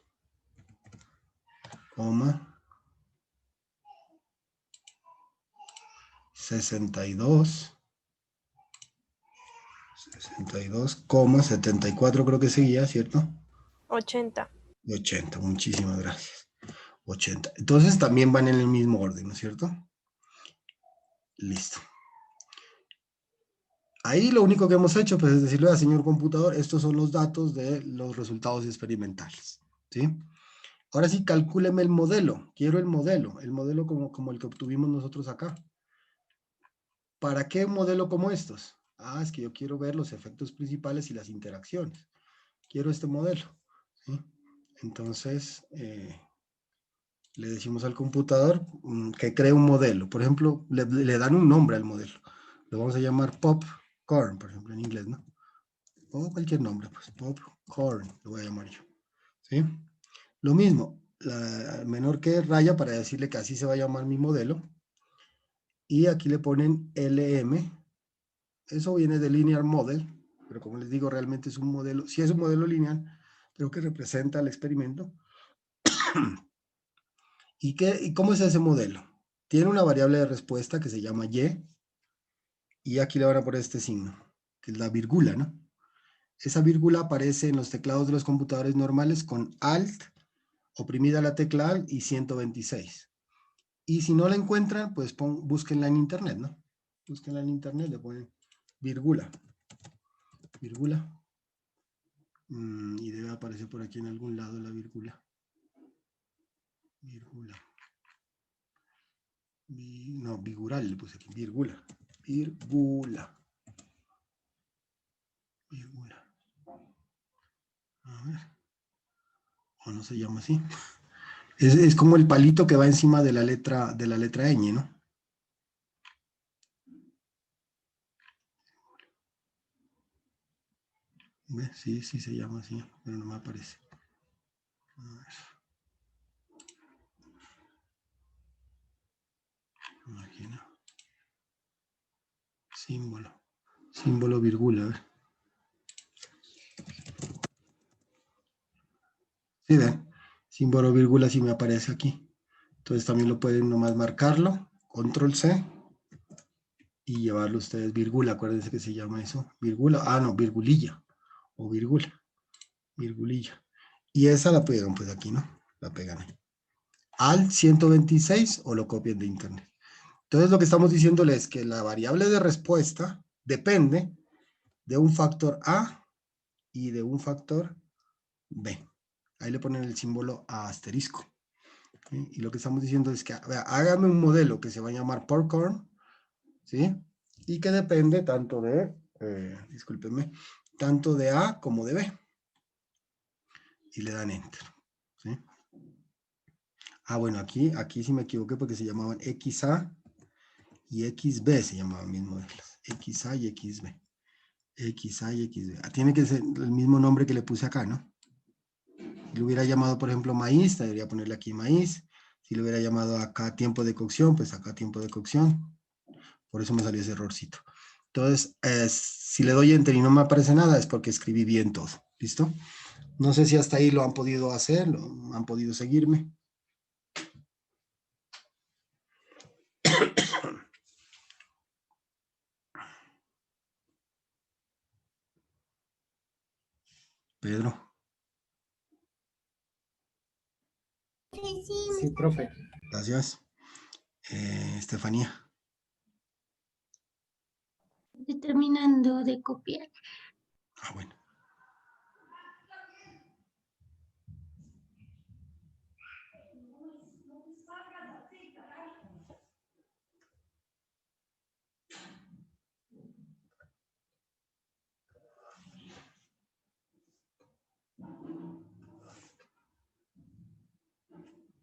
62, 74 creo que seguía, ¿cierto? 80. 80, muchísimas gracias. 80. Entonces también van en el mismo orden, ¿no es cierto? Listo. Ahí lo único que hemos hecho, pues, es decirle al señor computador, estos son los datos de los resultados experimentales, ¿sí? Ahora sí, calcúleme el modelo. Quiero el modelo como el que obtuvimos nosotros acá. ¿Para qué un modelo como estos? Ah, es que yo quiero ver los efectos principales y las interacciones. Quiero este modelo, ¿sí? Entonces, le decimos al computador que cree un modelo. Por ejemplo, le dan un nombre al modelo. Lo vamos a llamar Popcorn, por ejemplo, en inglés, ¿no? O cualquier nombre, pues Popcorn, lo voy a llamar yo. ¿sí? Lo mismo, la menor que raya para decirle que así se va a llamar mi modelo. Y aquí le ponen LM. Eso viene de Linear Model, pero como les digo, realmente es un modelo, sí es un modelo lineal, pero que representa el experimento. ¿Y cómo es ese modelo? Tiene una variable de respuesta que se llama y aquí le van a poner este signo, que es la vírgula, ¿no? Esa vírgula aparece en los teclados de los computadores normales con Alt, oprimida la tecla Alt y 126. Y si no la encuentran, pues búsquenla en internet, ¿no? Búsquenla en internet, le ponen vírgula. Y debe aparecer por aquí en algún lado la vírgula. No, vigural le puse aquí, vírgula. A ver. O no se llama así. Es como el palito que va encima de la letra ñ, ¿no? ¿Ve? Sí se llama así, pero no me aparece. A ver. Imagina. Símbolo vírgula, a ver. Sí, ven. Símbolo vírgula sí me aparece aquí. Entonces también lo pueden nomás marcarlo. Control C. Y llevarlo ustedes vírgula. Acuérdense que se llama eso. Vírgula. Ah, no, virgulilla. O virgulilla. Y esa la pegan pues aquí, ¿no? La pegan ahí. Al 126 o lo copian de internet. Entonces lo que estamos diciéndole es que la variable de respuesta depende de un factor A y de un factor B. Ahí le ponen el símbolo asterisco. ¿Sí? Y lo que estamos diciendo es que hágame un modelo que se va a llamar Popcorn, ¿sí? Y que depende tanto de, discúlpenme, tanto de A como de B. Y le dan Enter. ¿Sí? Ah, bueno, aquí sí me equivoqué porque se llamaban XA y XB, se llamaban mis modelos. XA y XB. XA y XB. Ah, tiene que ser el mismo nombre que le puse acá, ¿no? Si lo hubiera llamado, por ejemplo, maíz, debería ponerle aquí maíz. Si lo hubiera llamado acá tiempo de cocción, pues acá tiempo de cocción. Por eso me salió ese errorcito. Entonces, si le doy enter y no me aparece nada, es porque escribí bien todo. ¿Listo? No sé si hasta ahí lo han podido hacer, han podido seguirme. Pedro. Sí, profe. Gracias. Estefanía. Estoy terminando de copiar. Ah, bueno.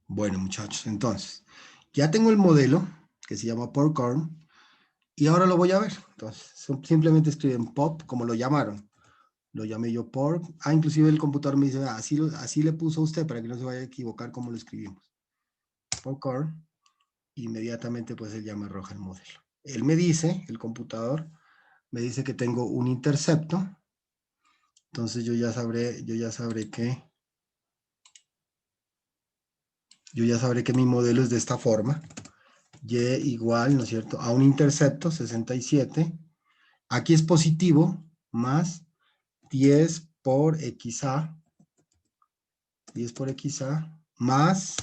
Bueno, muchachos, entonces, ya tengo el modelo que se llama Popcorn y ahora lo voy a ver. Entonces, simplemente escriben pop, como lo llamaron. Lo llamé yo pork. Ah, inclusive el computador me dice, así le puso usted para que no se vaya a equivocar como lo escribimos. Popcorn. Inmediatamente pues él ya me arroja el modelo. Él me dice, el computador, me dice que tengo un intercepto. Entonces yo ya sabré que mi modelo es de esta forma. Y igual, ¿no es cierto?, a un intercepto, 67. Aquí es positivo, más 10 por XA. 10 por XA, más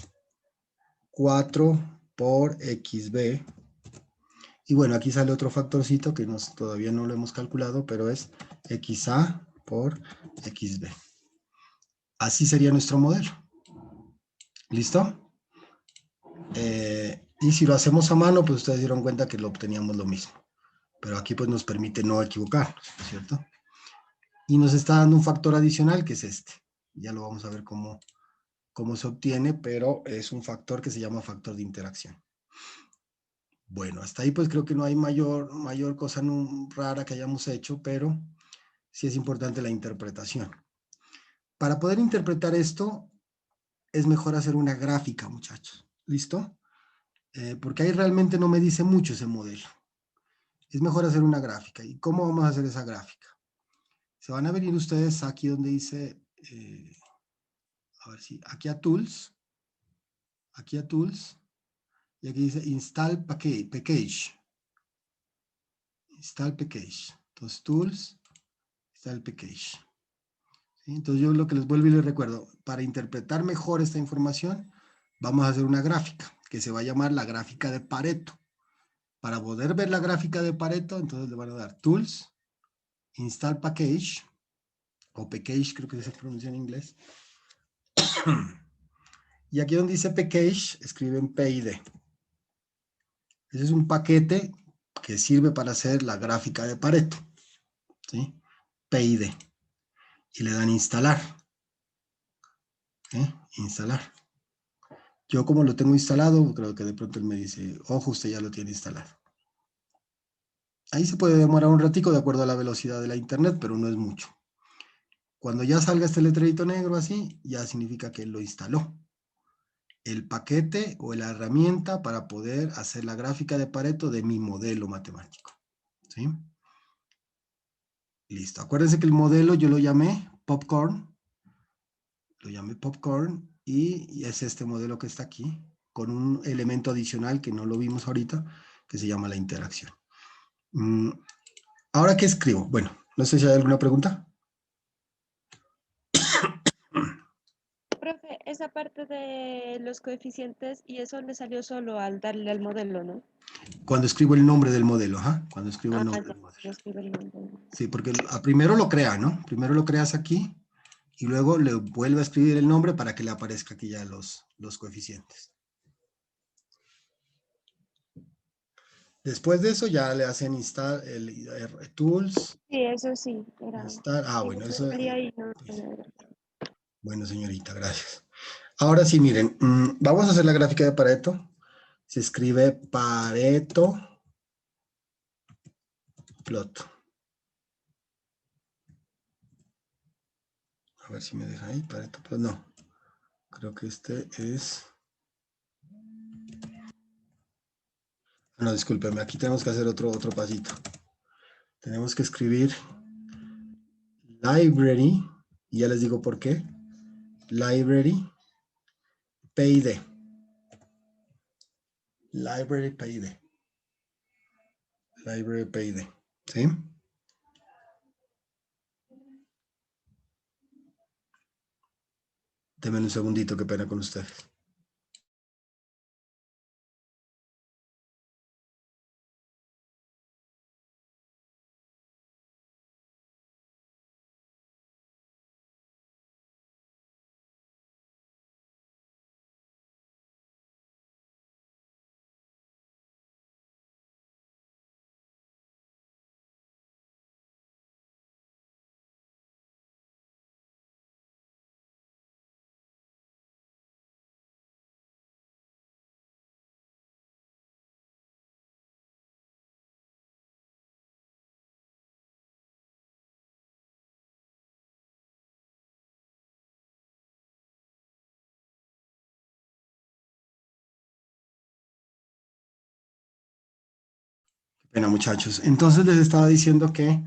4 por XB. Y bueno, aquí sale otro factorcito que todavía no lo hemos calculado, pero es XA por XB. Así sería nuestro modelo. ¿Listo? Y si lo hacemos a mano, pues ustedes dieron cuenta que lo obteníamos lo mismo. Pero aquí pues nos permite no equivocarnos, ¿no es cierto? Y nos está dando un factor adicional que es este. Ya lo vamos a ver cómo se obtiene, pero es un factor que se llama factor de interacción. Bueno, hasta ahí pues creo que no hay mayor cosa rara que hayamos hecho, pero sí es importante la interpretación. Para poder interpretar esto, es mejor hacer una gráfica, muchachos. ¿Listo? Porque ahí realmente no me dice mucho ese modelo. Es mejor hacer una gráfica. ¿Y cómo vamos a hacer esa gráfica? Se van a venir ustedes aquí donde dice, a ver si, aquí a Tools, y aquí dice Install Package. Install Package. Entonces, Tools, Install Package. ¿Sí? Entonces, yo lo que les vuelvo y les recuerdo, para interpretar mejor esta información, vamos a hacer una gráfica, que se va a llamar la gráfica de Pareto. Para poder ver la gráfica de Pareto, entonces le van a dar Tools, Install Package, o Package creo que se pronuncia en inglés. Y aquí donde dice Package, escriben PID. Ese es un paquete que sirve para hacer la gráfica de Pareto. ¿Sí? PID. Y le dan instalar. Instalar. Yo como lo tengo instalado, creo que de pronto él me dice, ojo, usted ya lo tiene instalado. Ahí se puede demorar un ratico de acuerdo a la velocidad de la internet, pero no es mucho. Cuando ya salga este letrerito negro así, ya significa que él lo instaló. El paquete o la herramienta para poder hacer la gráfica de Pareto de mi modelo matemático. ¿Sí? Listo. Acuérdense que el modelo yo lo llamé Popcorn. Lo llamé Popcorn y es este modelo que está aquí, con un elemento adicional que no lo vimos ahorita, que se llama la interacción. ¿Ahora qué escribo? Bueno, no sé si hay alguna pregunta. Profe, esa parte de los coeficientes y eso le salió solo al darle al modelo, ¿no? Cuando escribo el nombre del modelo, ¿ah? Cuando escribo el nombre Ya, del modelo. no escribe el nombre. Sí, porque primero lo crea, ¿no? Primero lo creas aquí y luego le vuelve a escribir el nombre para que le aparezca aquí ya los coeficientes. Después de eso ya le hacen install el tools. Sí, eso sí, era. Install. Ah, Sí, bueno, eso eso. salía ahí, no. Bueno, señorita, gracias. Ahora sí, miren, vamos a hacer la gráfica de Pareto. Se escribe Pareto plot. A ver si me deja ahí, Pareto plot. No, creo que este es... No, discúlpeme, aquí tenemos que hacer otro pasito. Tenemos que escribir library, y ya les digo por qué. Library PID. Library PID. Library PID. ¿Sí? Denme un segundito, qué pena con ustedes. Bueno, muchachos, entonces les estaba diciendo que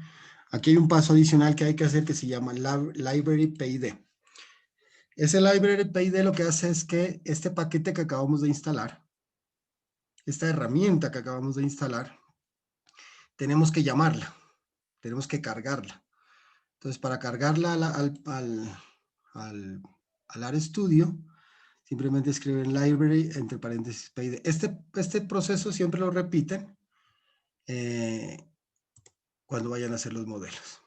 aquí hay un paso adicional que hay que hacer que se llama Library PID. Ese Library PID lo que hace es que este paquete que acabamos de instalar, esta herramienta que acabamos de instalar, tenemos que llamarla, tenemos que cargarla. Entonces, para cargarla al RStudio, simplemente escriben library, entre paréntesis, PID. Este proceso siempre lo repiten cuando vayan a hacer los modelos.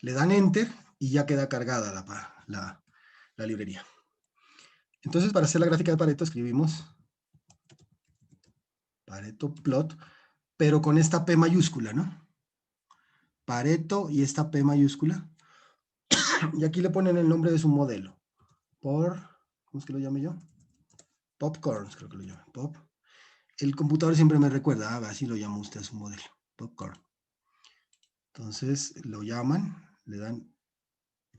Le dan Enter y ya queda cargada la librería. Entonces, para hacer la gráfica de Pareto, escribimos Pareto plot, pero con esta P mayúscula, ¿no? Pareto y esta P mayúscula. Y aquí le ponen el nombre de su modelo. ¿Cómo es que lo llame yo? Popcorn, creo que lo llaman. Pop. El computador siempre me recuerda, así lo llama usted a su modelo. Popcorn. Entonces lo llaman, le dan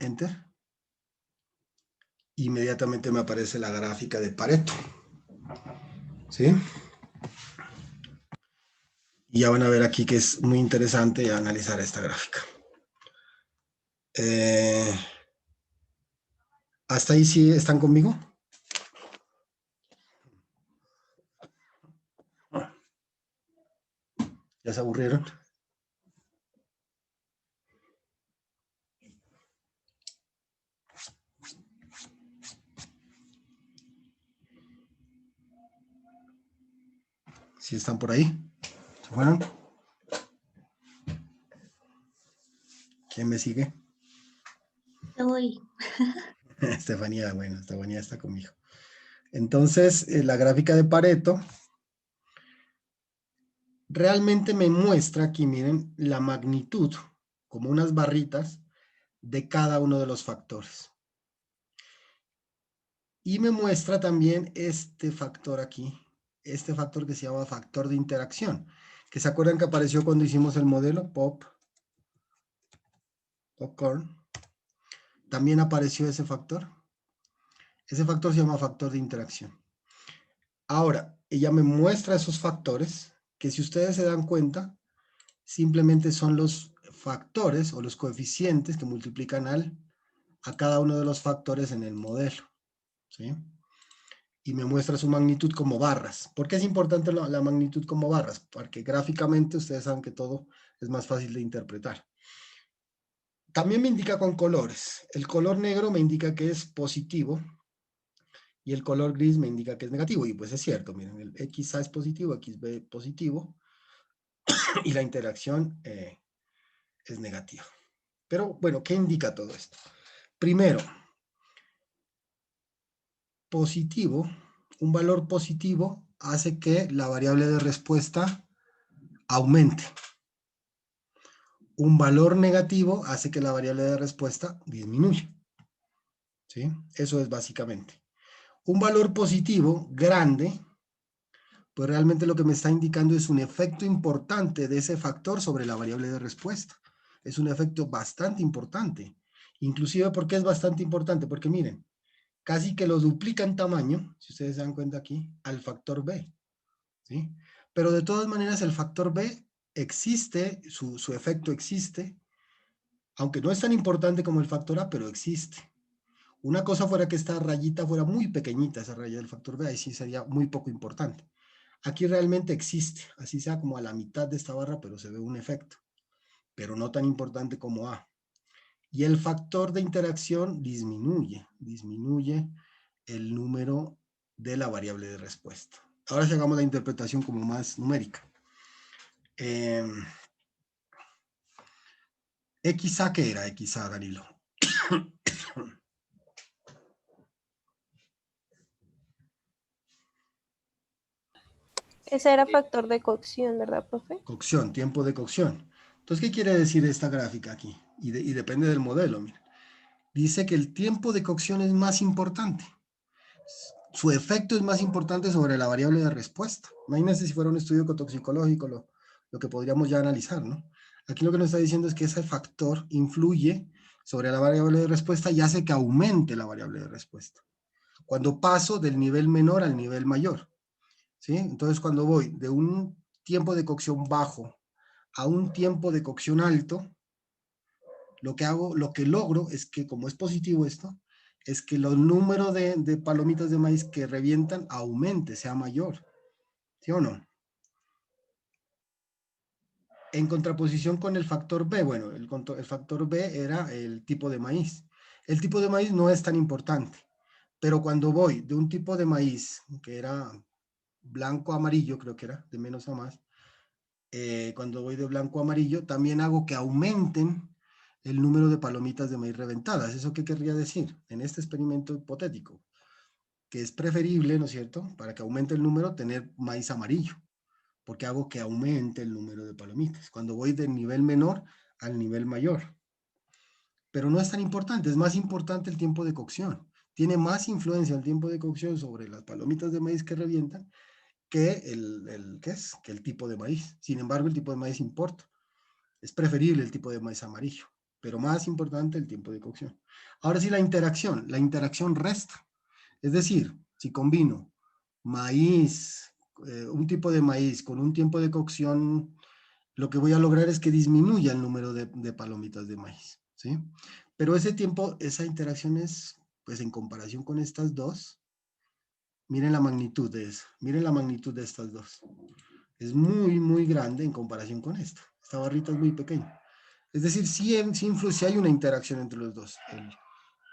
Enter. inmediatamente me aparece la gráfica de Pareto. ¿Sí? Y ya van a ver aquí que es muy interesante analizar esta gráfica. ¿Hasta ahí sí están conmigo? ¿Ya se aburrieron? ¿Sí están por ahí? ¿Se fueron? ¿Quién me sigue? Uy, Estefanía, bueno, Estefanía está conmigo. Entonces, la gráfica de Pareto realmente me muestra aquí, miren, la magnitud, como unas barritas, de cada uno de los factores. Y me muestra también este factor aquí, este factor que se llama factor de interacción, que se acuerdan que apareció cuando hicimos el modelo Popcorn. También apareció ese factor. Ese factor se llama factor de interacción. Ahora, ella me muestra esos factores, que si ustedes se dan cuenta, simplemente son los factores o los coeficientes que multiplican a cada uno de los factores en el modelo, ¿sí? Y me muestra su magnitud como barras. ¿Por qué es importante la magnitud como barras? Porque gráficamente ustedes saben que todo es más fácil de interpretar. También me indica con colores. El color negro me indica que es positivo y el color gris me indica que es negativo. Y pues es cierto, miren, el XA es positivo, XB positivo y la interacción es negativa. Pero bueno, ¿qué indica todo esto? Primero, positivo, un valor positivo hace que la variable de respuesta aumente. Un valor negativo hace que la variable de respuesta disminuya. ¿Sí? Eso es básicamente. Un valor positivo grande, pues realmente lo que me está indicando es un efecto importante de ese factor sobre la variable de respuesta. Es un efecto bastante importante. Inclusive, ¿por qué es bastante importante? Porque miren, casi que lo duplica en tamaño, si ustedes se dan cuenta aquí, al factor B. ¿Sí? Pero de todas maneras el factor B existe, su efecto existe, aunque no es tan importante como el factor A, pero existe. Una cosa fuera que esta rayita fuera muy pequeñita, esa raya del factor B, ahí sí sería muy poco importante. Aquí realmente existe, así sea como a la mitad de esta barra, pero se ve un efecto, pero no tan importante como A. Y el factor de interacción disminuye el número de la variable de respuesta. Ahora si hagamos la interpretación como más numérica. XA, ¿qué era XA, Danilo? Ese era factor de cocción, ¿verdad, profe? Cocción, tiempo de cocción. Entonces, ¿qué quiere decir esta gráfica aquí? Y depende del modelo. Mira. Dice que el tiempo de cocción es más importante. Su efecto es más importante sobre la variable de respuesta. Imagínense si fuera un estudio ecotoxicológico, lo que podríamos ya analizar, ¿no? Aquí lo que nos está diciendo es que ese factor influye sobre la variable de respuesta y hace que aumente la variable de respuesta. Cuando paso del nivel menor al nivel mayor, ¿sí? Entonces, cuando voy de un tiempo de cocción bajo a un tiempo de cocción alto, lo que logro es que, como es positivo esto, es que los números de palomitas de maíz que revientan aumente, sea mayor. ¿Sí o no? En contraposición con el factor B, bueno, el factor B era el tipo de maíz. El tipo de maíz no es tan importante, pero cuando voy de un tipo de maíz que era blanco a amarillo, creo que era, de menos a más, cuando voy de blanco a amarillo, también hago que aumenten el número de palomitas de maíz reventadas. ¿Eso qué querría decir? En este experimento hipotético, que es preferible, ¿no es cierto?, para que aumente el número, tener maíz amarillo, porque hago que aumente el número de palomitas. Cuando voy del nivel menor al nivel mayor. Pero no es tan importante, es más importante el tiempo de cocción. Tiene más influencia el tiempo de cocción sobre las palomitas de maíz que revientan que que el tipo de maíz. Sin embargo, el tipo de maíz importa. Es preferible el tipo de maíz amarillo. pero más importante el tiempo de cocción. Ahora sí, la interacción resta. Es decir, si combino maíz, un tipo de maíz con un tiempo de cocción, lo que voy a lograr es que disminuya el número de palomitas de maíz, ¿sí? Pero ese tiempo, esa interacción es, pues en comparación con estas dos, miren la magnitud de eso, miren la magnitud de estas dos. Es muy, muy grande en comparación con esta. Esta barrita es muy pequeña. Es decir, sí hay una interacción entre los dos.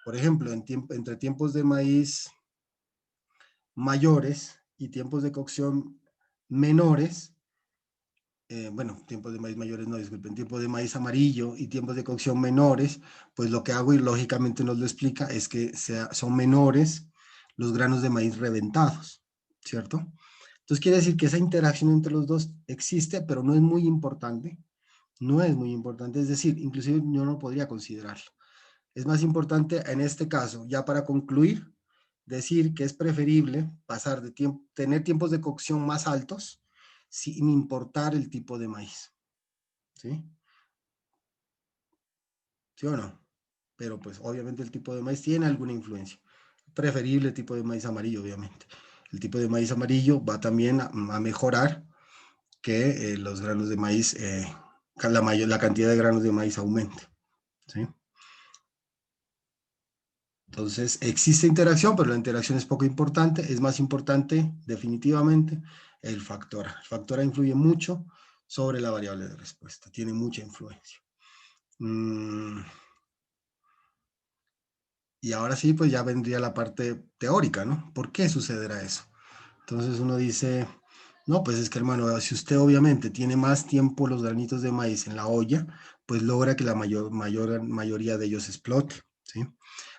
Por ejemplo, entre tiempos de maíz mayores y tiempos de cocción menores, bueno, tiempos de maíz mayores, no, disculpen, tiempos de maíz amarillo y tiempos de cocción menores, pues lo que hago, y lógicamente nos lo explica, es que son menores los granos de maíz reventados, ¿cierto? Entonces quiere decir que esa interacción entre los dos existe, pero no es muy importante, no es muy importante, es decir, inclusive yo no podría considerarlo. Es más importante en este caso, ya para concluir, decir que es preferible pasar de tener tiempos de cocción más altos sin importar el tipo de maíz. ¿Sí? ¿Sí o no? Pero pues obviamente el tipo de maíz tiene alguna influencia. Preferible el tipo de maíz amarillo, obviamente. El tipo de maíz amarillo va también a mejorar que los granos de maíz, la cantidad de granos de maíz aumente. ¿Sí? Entonces, existe interacción, pero la interacción es poco importante. Es más importante, definitivamente, el factor A. El factor A influye mucho sobre la variable de respuesta. Tiene mucha influencia. Y ahora sí, pues ya vendría la parte teórica, ¿no? ¿Por qué sucederá eso? Entonces uno dice, no, pues es que hermano, si usted obviamente tiene más tiempo los granitos de maíz en la olla, pues logra que la mayoría de ellos explote, ¿sí?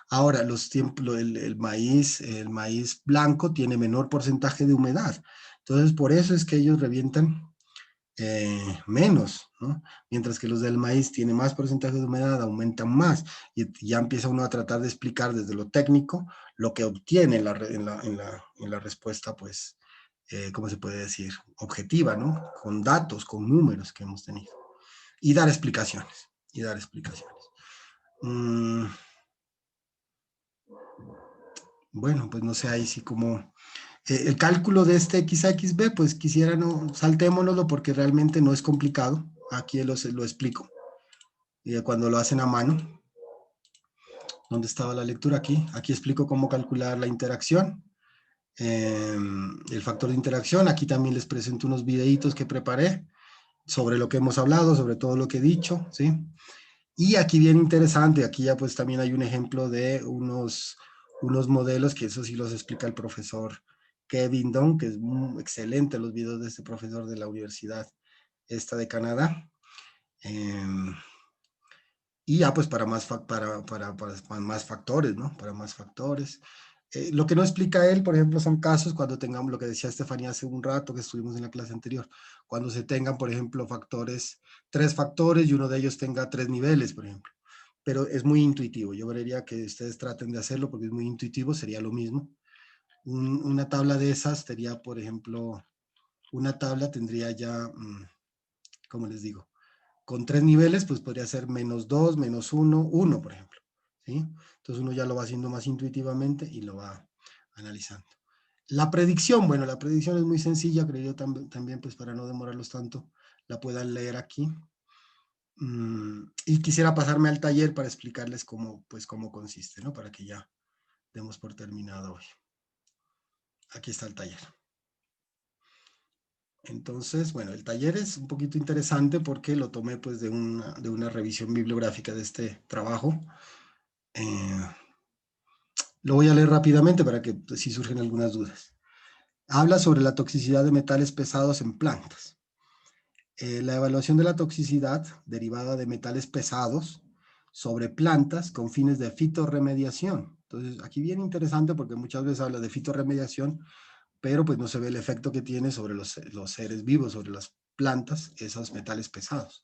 Ahora, el maíz blanco tiene menor porcentaje de humedad. Entonces, por eso es que ellos revientan menos, ¿no? Mientras que los del maíz tienen más porcentaje de humedad, aumentan más. Y ya empieza uno a tratar de explicar desde lo técnico lo que obtiene en la respuesta, pues, ¿cómo se puede decir? Objetiva, ¿no? Con datos, con números que hemos tenido. Y dar explicaciones, Bueno, pues no sé, ahí sí como el cálculo de este x a xb, pues quisiera no, saltémonoslo porque realmente no es complicado. Aquí lo explico. Y cuando lo hacen a mano, ¿dónde estaba la lectura? Aquí explico cómo calcular la interacción, el factor de interacción. Aquí también les presento unos videitos que preparé sobre lo que hemos hablado, sobre todo lo que he dicho, ¿sí? Y aquí bien interesante, aquí ya pues también hay un ejemplo de unos modelos que eso sí los explica el profesor Kevin Don, que es muy excelente los videos de este profesor de la Universidad esta de Canadá. Y ya pues para más factores, ¿no? Para más factores. Lo que no explica él, por ejemplo, son casos cuando tengamos, lo que decía Estefanía hace un rato que estuvimos en la clase anterior, cuando se tengan, por ejemplo, tres factores y uno de ellos tenga 3 niveles, por ejemplo. Pero es muy intuitivo. Yo creería que ustedes traten de hacerlo porque es muy intuitivo, sería lo mismo. Una tabla de esas sería, por ejemplo, una tabla tendría ya, ¿cómo les digo? Con 3 niveles, pues podría ser -2, -1, 1, por ejemplo. ¿Sí? Entonces uno ya lo va haciendo más intuitivamente y lo va analizando. La predicción, bueno, la predicción es muy sencilla, creo yo también, pues para no demorarlos tanto, la puedan leer aquí. Y quisiera pasarme al taller para explicarles cómo consiste, ¿no? Para que ya demos por terminado hoy. Aquí está el taller. Entonces, bueno, el taller es un poquito interesante porque lo tomé pues de una revisión bibliográfica de este trabajo. Lo voy a leer rápidamente para que pues, si surgen algunas dudas. Habla sobre la toxicidad de metales pesados en plantas. La evaluación de la toxicidad derivada de metales pesados sobre plantas con fines de fitorremediación. Entonces, aquí bien interesante porque muchas veces habla de fitorremediación, pero pues no se ve el efecto que tiene sobre los seres vivos, sobre las plantas, esos metales pesados.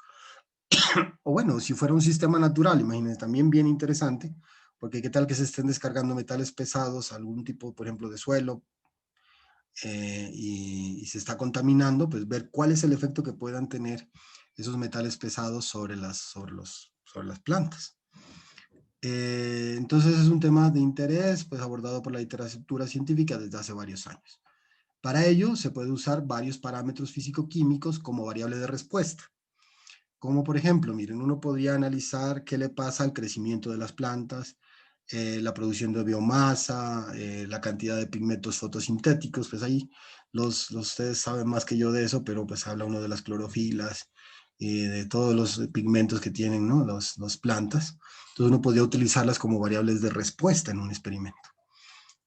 O bueno, si fuera un sistema natural, imagínense, también bien interesante, porque qué tal que se estén descargando metales pesados, algún tipo, por ejemplo, de suelo, y se está contaminando, pues ver cuál es el efecto que puedan tener esos metales pesados sobre sobre las plantas. Entonces es un tema de interés pues, abordado por la literatura científica desde hace varios años. Para ello se puede usar varios parámetros físico-químicos como variable de respuesta. Como por ejemplo, miren, uno podría analizar qué le pasa al crecimiento de las plantas, la producción de biomasa, la cantidad de pigmentos fotosintéticos, pues ahí ustedes saben más que yo de eso, pero pues habla uno de las clorofilas, de todos los pigmentos que tienen, ¿no? Las plantas. Entonces uno podría utilizarlas como variables de respuesta en un experimento,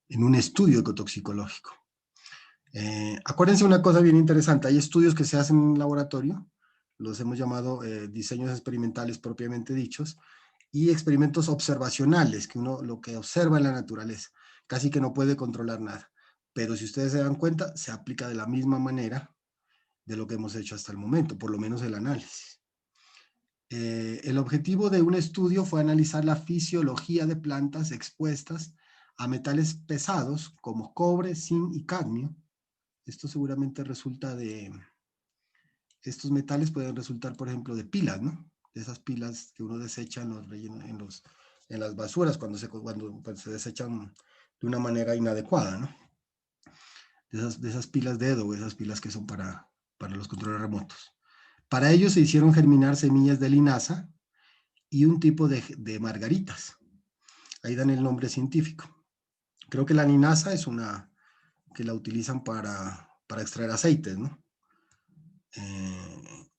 en un estudio ecotoxicológico. Acuérdense una cosa bien interesante, hay estudios que se hacen en laboratorio, los hemos llamado diseños experimentales propiamente dichos, y experimentos observacionales, que uno lo que observa en la naturaleza, casi que no puede controlar nada. Pero si ustedes se dan cuenta, se aplica de la misma manera de lo que hemos hecho hasta el momento, por lo menos el análisis. El objetivo de un estudio fue analizar la fisiología de plantas expuestas a metales pesados como cobre, zinc y cadmio. Esto seguramente resulta de... Estos metales pueden resultar, por ejemplo, de pilas, ¿no? De esas pilas que uno desecha en las basuras cuando se desechan de una manera inadecuada, ¿no? De esas pilas de dedo, esas pilas que son para los controles remotos. Para ello se hicieron germinar semillas de linaza y un tipo de margaritas. Ahí dan el nombre científico. Creo que la linaza es una que la utilizan para extraer aceites, ¿no?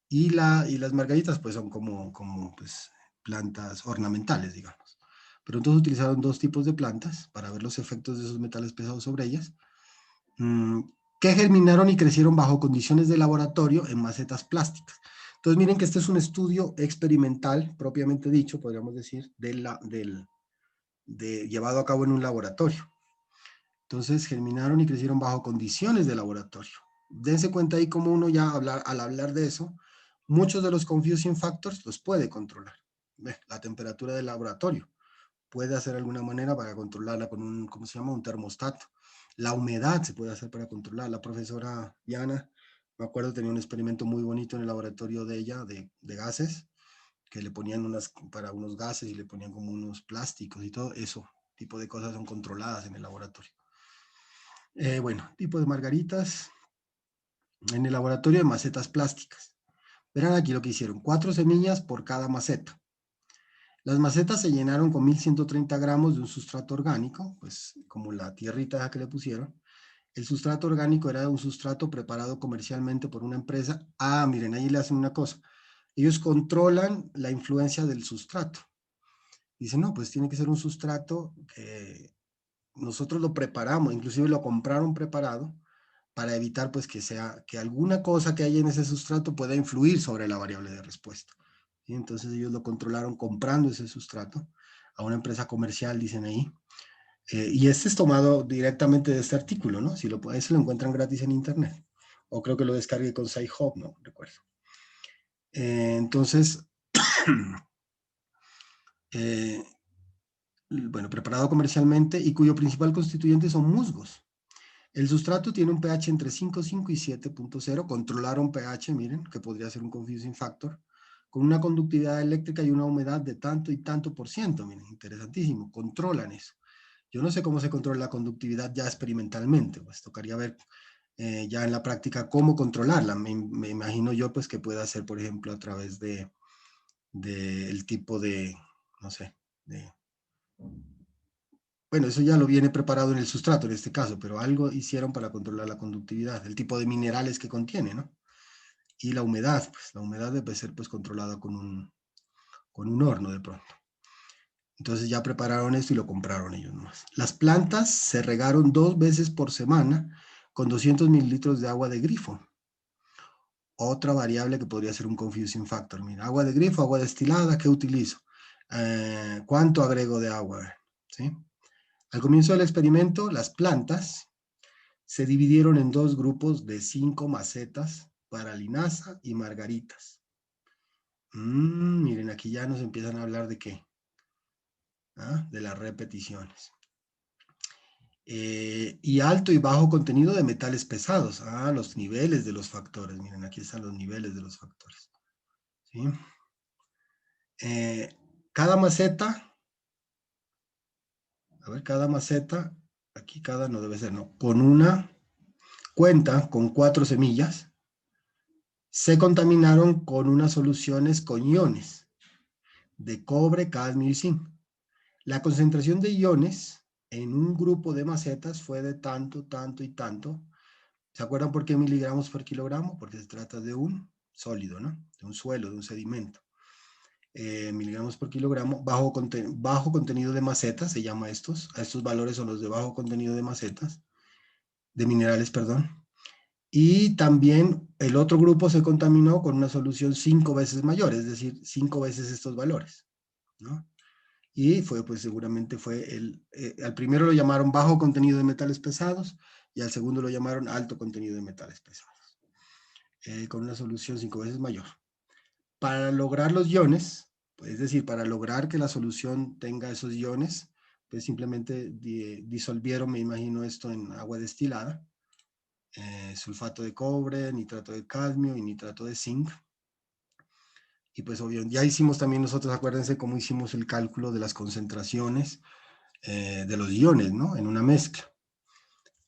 Y las margaritas pues son como pues, plantas ornamentales, digamos. Pero entonces utilizaron dos tipos de plantas para ver los efectos de esos metales pesados sobre ellas, que germinaron y crecieron bajo condiciones de laboratorio en macetas plásticas. Entonces miren que este es un estudio experimental, propiamente dicho, podríamos decir, llevado a cabo en un laboratorio. Entonces germinaron y crecieron bajo condiciones de laboratorio. Dense cuenta ahí cómo uno ya al hablar de eso, muchos de los confusing factors los puede controlar. La temperatura del laboratorio puede hacer alguna manera para controlarla con un, ¿cómo se llama? Un termostato. La humedad se puede hacer para controlar. La profesora Diana, me acuerdo, tenía un experimento muy bonito en el laboratorio de ella, de gases, que le ponían para unos gases y le ponían como unos plásticos y todo eso. Tipo de cosas son controladas en el laboratorio. Bueno, tipo de margaritas en el laboratorio de macetas plásticas. Verán aquí lo que hicieron, 4 semillas por cada maceta. Las macetas se llenaron con 1130 gramos de un sustrato orgánico, pues como la tierrita que le pusieron. El sustrato orgánico era un sustrato preparado comercialmente por una empresa. Ah, miren, ahí le hacen una cosa. Ellos controlan la influencia del sustrato. Dicen, no, pues tiene que ser un sustrato que nosotros lo preparamos, inclusive lo compraron preparado, para evitar pues que alguna cosa que hay en ese sustrato pueda influir sobre la variable de respuesta. ¿Sí? Entonces ellos lo controlaron comprando ese sustrato a una empresa comercial, dicen ahí. Y este es tomado directamente de este artículo, ¿no? Si ese lo encuentran gratis en internet. O creo que lo descargué con SciHub, no recuerdo. Entonces, bueno, preparado comercialmente y cuyo principal constituyente son musgos. El sustrato tiene un pH entre 5,5 y 7,0. Controlaron pH, miren, que podría ser un confusing factor, con una conductividad eléctrica y una humedad de tanto y tanto por ciento. Miren, interesantísimo, controlan eso. Yo no sé cómo se controla la conductividad ya experimentalmente, pues tocaría ver ya en la práctica cómo controlarla. Me imagino yo pues que pueda ser, por ejemplo, a través el tipo de, no sé, bueno, eso ya lo viene preparado en el sustrato en este caso, pero algo hicieron para controlar la conductividad, el tipo de minerales que contiene, ¿no? Y la humedad, pues la humedad debe ser pues controlada con un horno de pronto. Entonces ya prepararon esto y lo compraron ellos nomás. Las plantas se regaron 2 veces por semana con 200 mililitros de agua de grifo. Otra variable que podría ser un confusing factor. Mira, agua de grifo, agua destilada, ¿qué utilizo? ¿Cuánto agrego de agua? ¿Sí? Al comienzo del experimento, las plantas se dividieron en 2 grupos de 5 macetas para linaza y margaritas. Miren, aquí ya nos empiezan a hablar de qué. De las repeticiones. Y alto y bajo contenido de metales pesados. Los niveles de los factores. Miren, aquí están los niveles de los factores. ¿Sí? Cada maceta, a ver, cada maceta, aquí cada no debe ser, no, con una cuenta con 4 semillas, se contaminaron con unas soluciones con iones de cobre, cadmio y zinc. La concentración de iones en un grupo de macetas fue de tanto, tanto y tanto. ¿Se acuerdan por qué miligramos por kilogramo? Porque se trata de un sólido, ¿no? De un suelo, de un sedimento. Miligramos por kilogramo, bajo contenido de macetas, se llama estos. Estos valores son los de bajo contenido de macetas, de minerales, perdón. Y también el otro grupo se contaminó con una solución 5 veces mayor, es decir, 5 veces estos valores, ¿no? Y fue, pues seguramente fue al primero lo llamaron bajo contenido de metales pesados y al segundo lo llamaron alto contenido de metales pesados, con una solución 5 veces mayor. Para lograr los iones, pues, es decir, para lograr que la solución tenga esos iones, pues simplemente disolvieron, me imagino esto, en agua destilada, sulfato de cobre, nitrato de cadmio y nitrato de zinc. Y pues obvio, ya hicimos también nosotros, acuérdense cómo hicimos el cálculo de las concentraciones de los iones, ¿no? En una mezcla.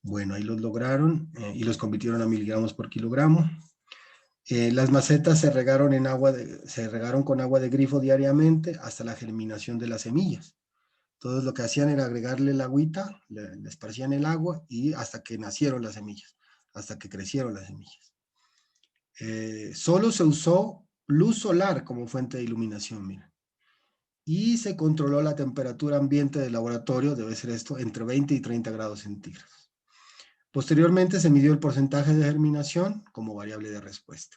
Bueno, ahí los lograron y los convirtieron a miligramos por kilogramo. Las macetas se regaron con agua de grifo diariamente hasta la germinación de las semillas. Entonces lo que hacían era agregarle el agüita, le esparcían el agua y hasta que nacieron las semillas, hasta que crecieron las semillas. Solo se usó luz solar como fuente de iluminación, miren. Y se controló la temperatura ambiente del laboratorio, debe ser esto, entre 20 y 30 grados centígrados. Posteriormente se midió el porcentaje de germinación como variable de respuesta.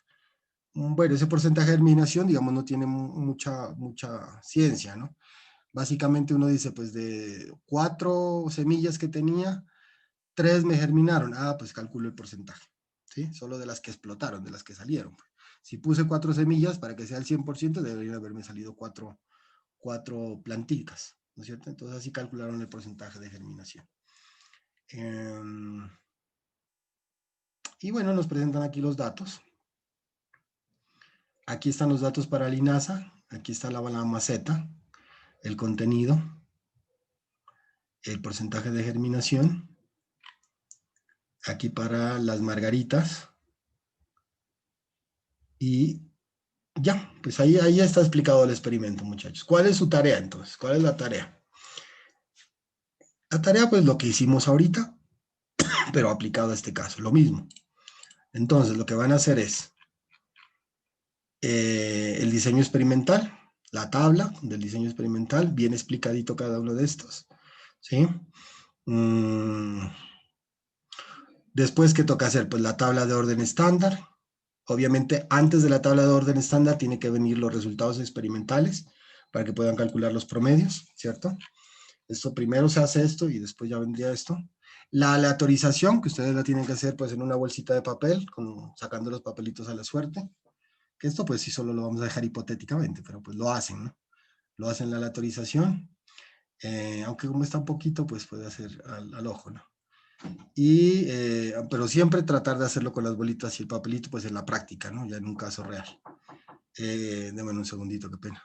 Bueno, ese porcentaje de germinación, digamos, no tiene mucha ciencia, ¿no? Básicamente uno dice, pues de 4 semillas que tenía, 3 me germinaron. Ah, pues calculo el porcentaje, ¿sí? Solo de las que explotaron, de las que salieron. Si puse 4 semillas, para que sea el 100%, deberían haberme salido 4 plantitas, ¿no es cierto? Entonces así calcularon el porcentaje de germinación. Y bueno, nos presentan aquí los datos. Aquí están los datos para linaza, aquí está la maceta, el contenido, el porcentaje de germinación. Aquí para las margaritas. Y ya, pues ahí está explicado el experimento, muchachos. ¿Cuál es su tarea entonces? ¿Cuál es la tarea? La tarea, pues lo que hicimos ahorita, pero aplicado a este caso, lo mismo. Entonces, lo que van a hacer es el diseño experimental, la tabla del diseño experimental, bien explicadito cada uno de estos, ¿sí? Después, ¿qué toca hacer? Pues la tabla de orden estándar. Obviamente, antes de la tabla de orden estándar, tiene que venir los resultados experimentales para que puedan calcular los promedios, ¿cierto? Esto primero se hace esto y después ya vendría esto. La aleatorización, que ustedes la tienen que hacer pues en una bolsita de papel, sacando los papelitos a la suerte. Que esto pues sí solo lo vamos a dejar hipotéticamente, pero pues lo hacen, ¿no? Lo hacen la aleatorización. Aunque como está un poquito, pues puede hacer al ojo, ¿no? Pero siempre tratar de hacerlo con las bolitas y el papelito, pues en la práctica, ¿no? Ya en un caso real. Déjame un segundito, qué pena.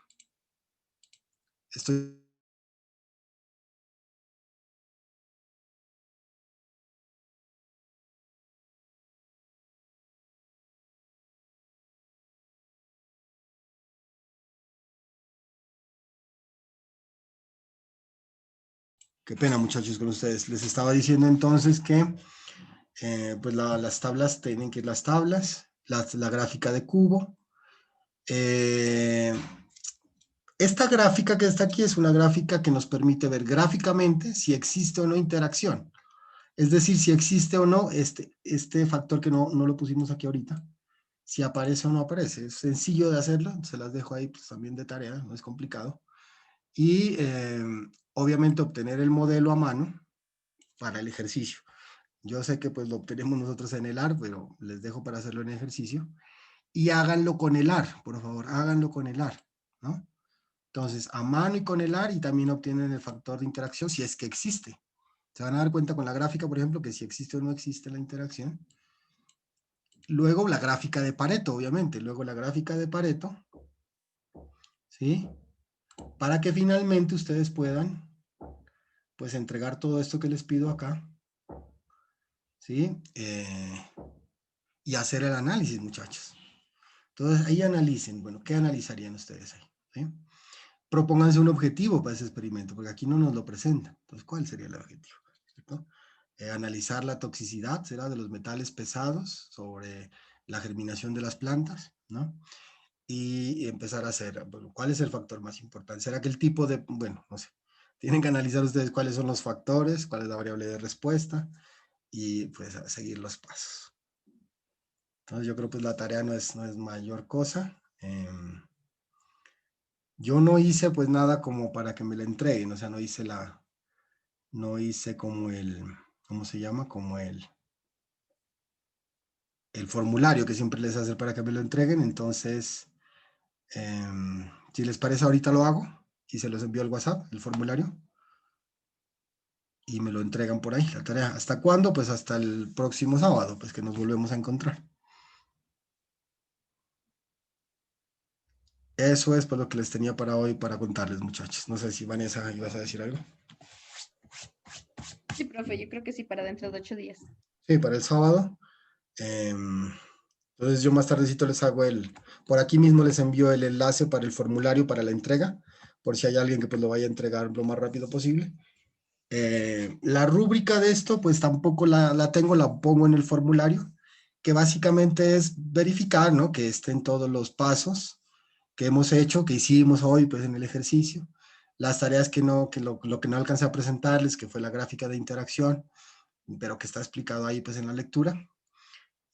Qué pena, muchachos, con ustedes. Les estaba diciendo entonces que pues las tablas tienen que ir las tablas, la gráfica de cubo. Esta gráfica que está aquí es una gráfica que nos permite ver gráficamente si existe o no interacción. Es decir, si existe o no este factor que no lo pusimos aquí ahorita, si aparece o no aparece. Es sencillo de hacerlo, se las dejo ahí pues, también de tarea, no es complicado. Y obviamente obtener el modelo a mano para el ejercicio. Yo sé que pues lo obtenemos nosotros en el AR, pero les dejo para hacerlo en ejercicio. Y háganlo con el AR, por favor, háganlo con el AR, ¿no? Entonces, a mano y con el AR, y también obtienen el factor de interacción si es que existe. Se van a dar cuenta con la gráfica, por ejemplo, que si existe o no existe la interacción. Luego la gráfica de Pareto, obviamente. Luego la gráfica de Pareto, ¿sí? para que finalmente ustedes puedan, pues, entregar todo esto que les pido acá, ¿sí? Y hacer el análisis, muchachos. Entonces, ahí analicen, bueno, ¿qué analizarían ustedes ahí? ¿Sí? Propónganse un objetivo para ese experimento, porque aquí no nos lo presentan. Entonces, ¿cuál sería el objetivo? ¿Cierto? Analizar la toxicidad, será de los metales pesados sobre la germinación de las plantas, ¿no? Y empezar a hacer, bueno, ¿cuál es el factor más importante? ¿Será que el tipo de, bueno, no sé, tienen que analizar ustedes cuáles son los factores, cuál es la variable de respuesta y pues a seguir los pasos. Entonces yo creo que pues la tarea no es mayor cosa. Yo no hice pues nada como para que me la entreguen, o sea, no hice como ¿cómo se llama? Como el formulario que siempre les hace para que me lo entreguen. Entonces, si les parece, ahorita lo hago y se los envío al WhatsApp, el formulario, y me lo entregan por ahí, la tarea. ¿Hasta cuándo? Pues hasta el próximo sábado, pues que nos volvemos a encontrar. Eso es pues lo que les tenía para hoy para contarles, muchachos. No sé si Vanessa ibas a decir algo. Sí, profe, yo creo que sí, para dentro de 8 días. Sí, para el sábado. Entonces yo más tardecito les hago por aquí mismo les envío el enlace para el formulario para la entrega, por si hay alguien que pues lo vaya a entregar lo más rápido posible. La rúbrica de esto pues tampoco la tengo, la pongo en el formulario, que básicamente es verificar, ¿no? Que estén todos los pasos que hemos hecho, que hicimos hoy pues en el ejercicio, las tareas que lo que no alcancé a presentarles, que fue la gráfica de interacción, pero que está explicado ahí pues en la lectura.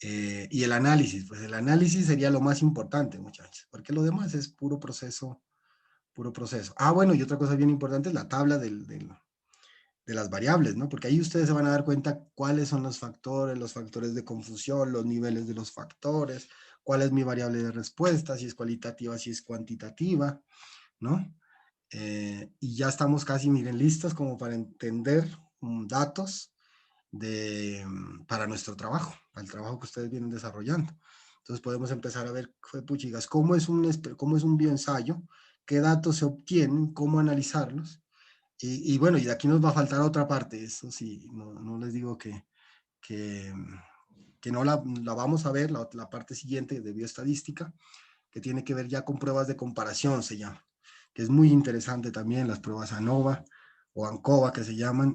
Y el análisis, pues el análisis sería lo más importante, muchachos, porque lo demás es puro proceso, puro proceso. Ah, bueno, y otra cosa bien importante es la tabla de las variables, ¿no? Porque ahí ustedes se van a dar cuenta cuáles son los factores de confusión, los niveles de los factores, cuál es mi variable de respuesta, si es cualitativa, si es cuantitativa, ¿no? Y ya estamos casi, miren, listos como para entender datos para nuestro trabajo, para el trabajo que ustedes vienen desarrollando. Entonces podemos empezar a ver, puchigas, cómo es un bioensayo, qué datos se obtienen, cómo analizarlos. Y bueno, y de aquí nos va a faltar otra parte, eso sí, no les digo que no la vamos a ver, la parte siguiente de bioestadística, que tiene que ver ya con pruebas de comparación, se llama, que es muy interesante también, las pruebas ANOVA o ANCOVA que se llaman,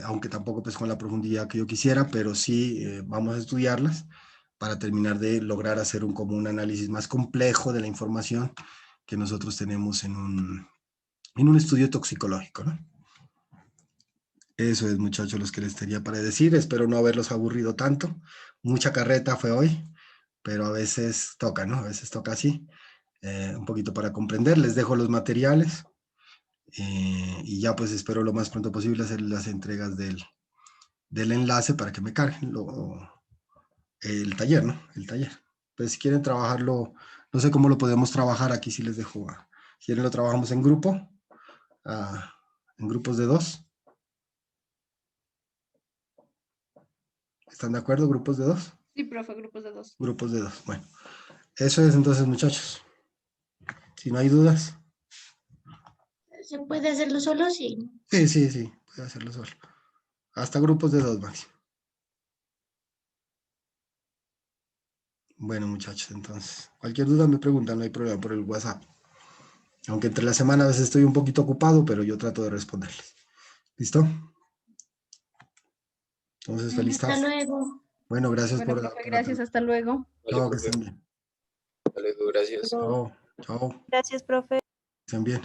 aunque tampoco pues con la profundidad que yo quisiera, pero sí vamos a estudiarlas para terminar de lograr hacer como un análisis más complejo de la información que nosotros tenemos en un estudio toxicológico, ¿no? Eso es, muchachos, los que les tenía para decir. Espero no haberlos aburrido tanto. Mucha carreta fue hoy, pero a veces toca, ¿no? A veces toca así, un poquito para comprender. Les dejo los materiales y ya pues espero lo más pronto posible hacer las entregas del enlace para que me carguen el taller, ¿no? El taller. Pues si quieren trabajarlo, no sé cómo lo podemos trabajar, aquí sí les dejo. Si quieren lo trabajamos en grupo, en grupos de 2. ¿Están de acuerdo? ¿Grupos de 2? Sí, profe, grupos de 2. Grupos de 2. Bueno, eso es entonces, muchachos. Si no hay dudas. ¿Se puede hacerlo solo? Sí. Sí, puede hacerlo solo. Hasta grupos de 2 máximo. Bueno, muchachos, entonces, cualquier duda me preguntan, no hay problema, por el WhatsApp. Aunque entre la semana a veces estoy un poquito ocupado, pero yo trato de responderles. ¿Listo? Entonces, feliz Hasta tarde. luego. Bueno, gracias Bueno, por profe, gracias, hasta luego. Vale, Chao, que profe. estén bien. Hasta luego, gracias. Chao, chao, Gracias, profe. que estén bien.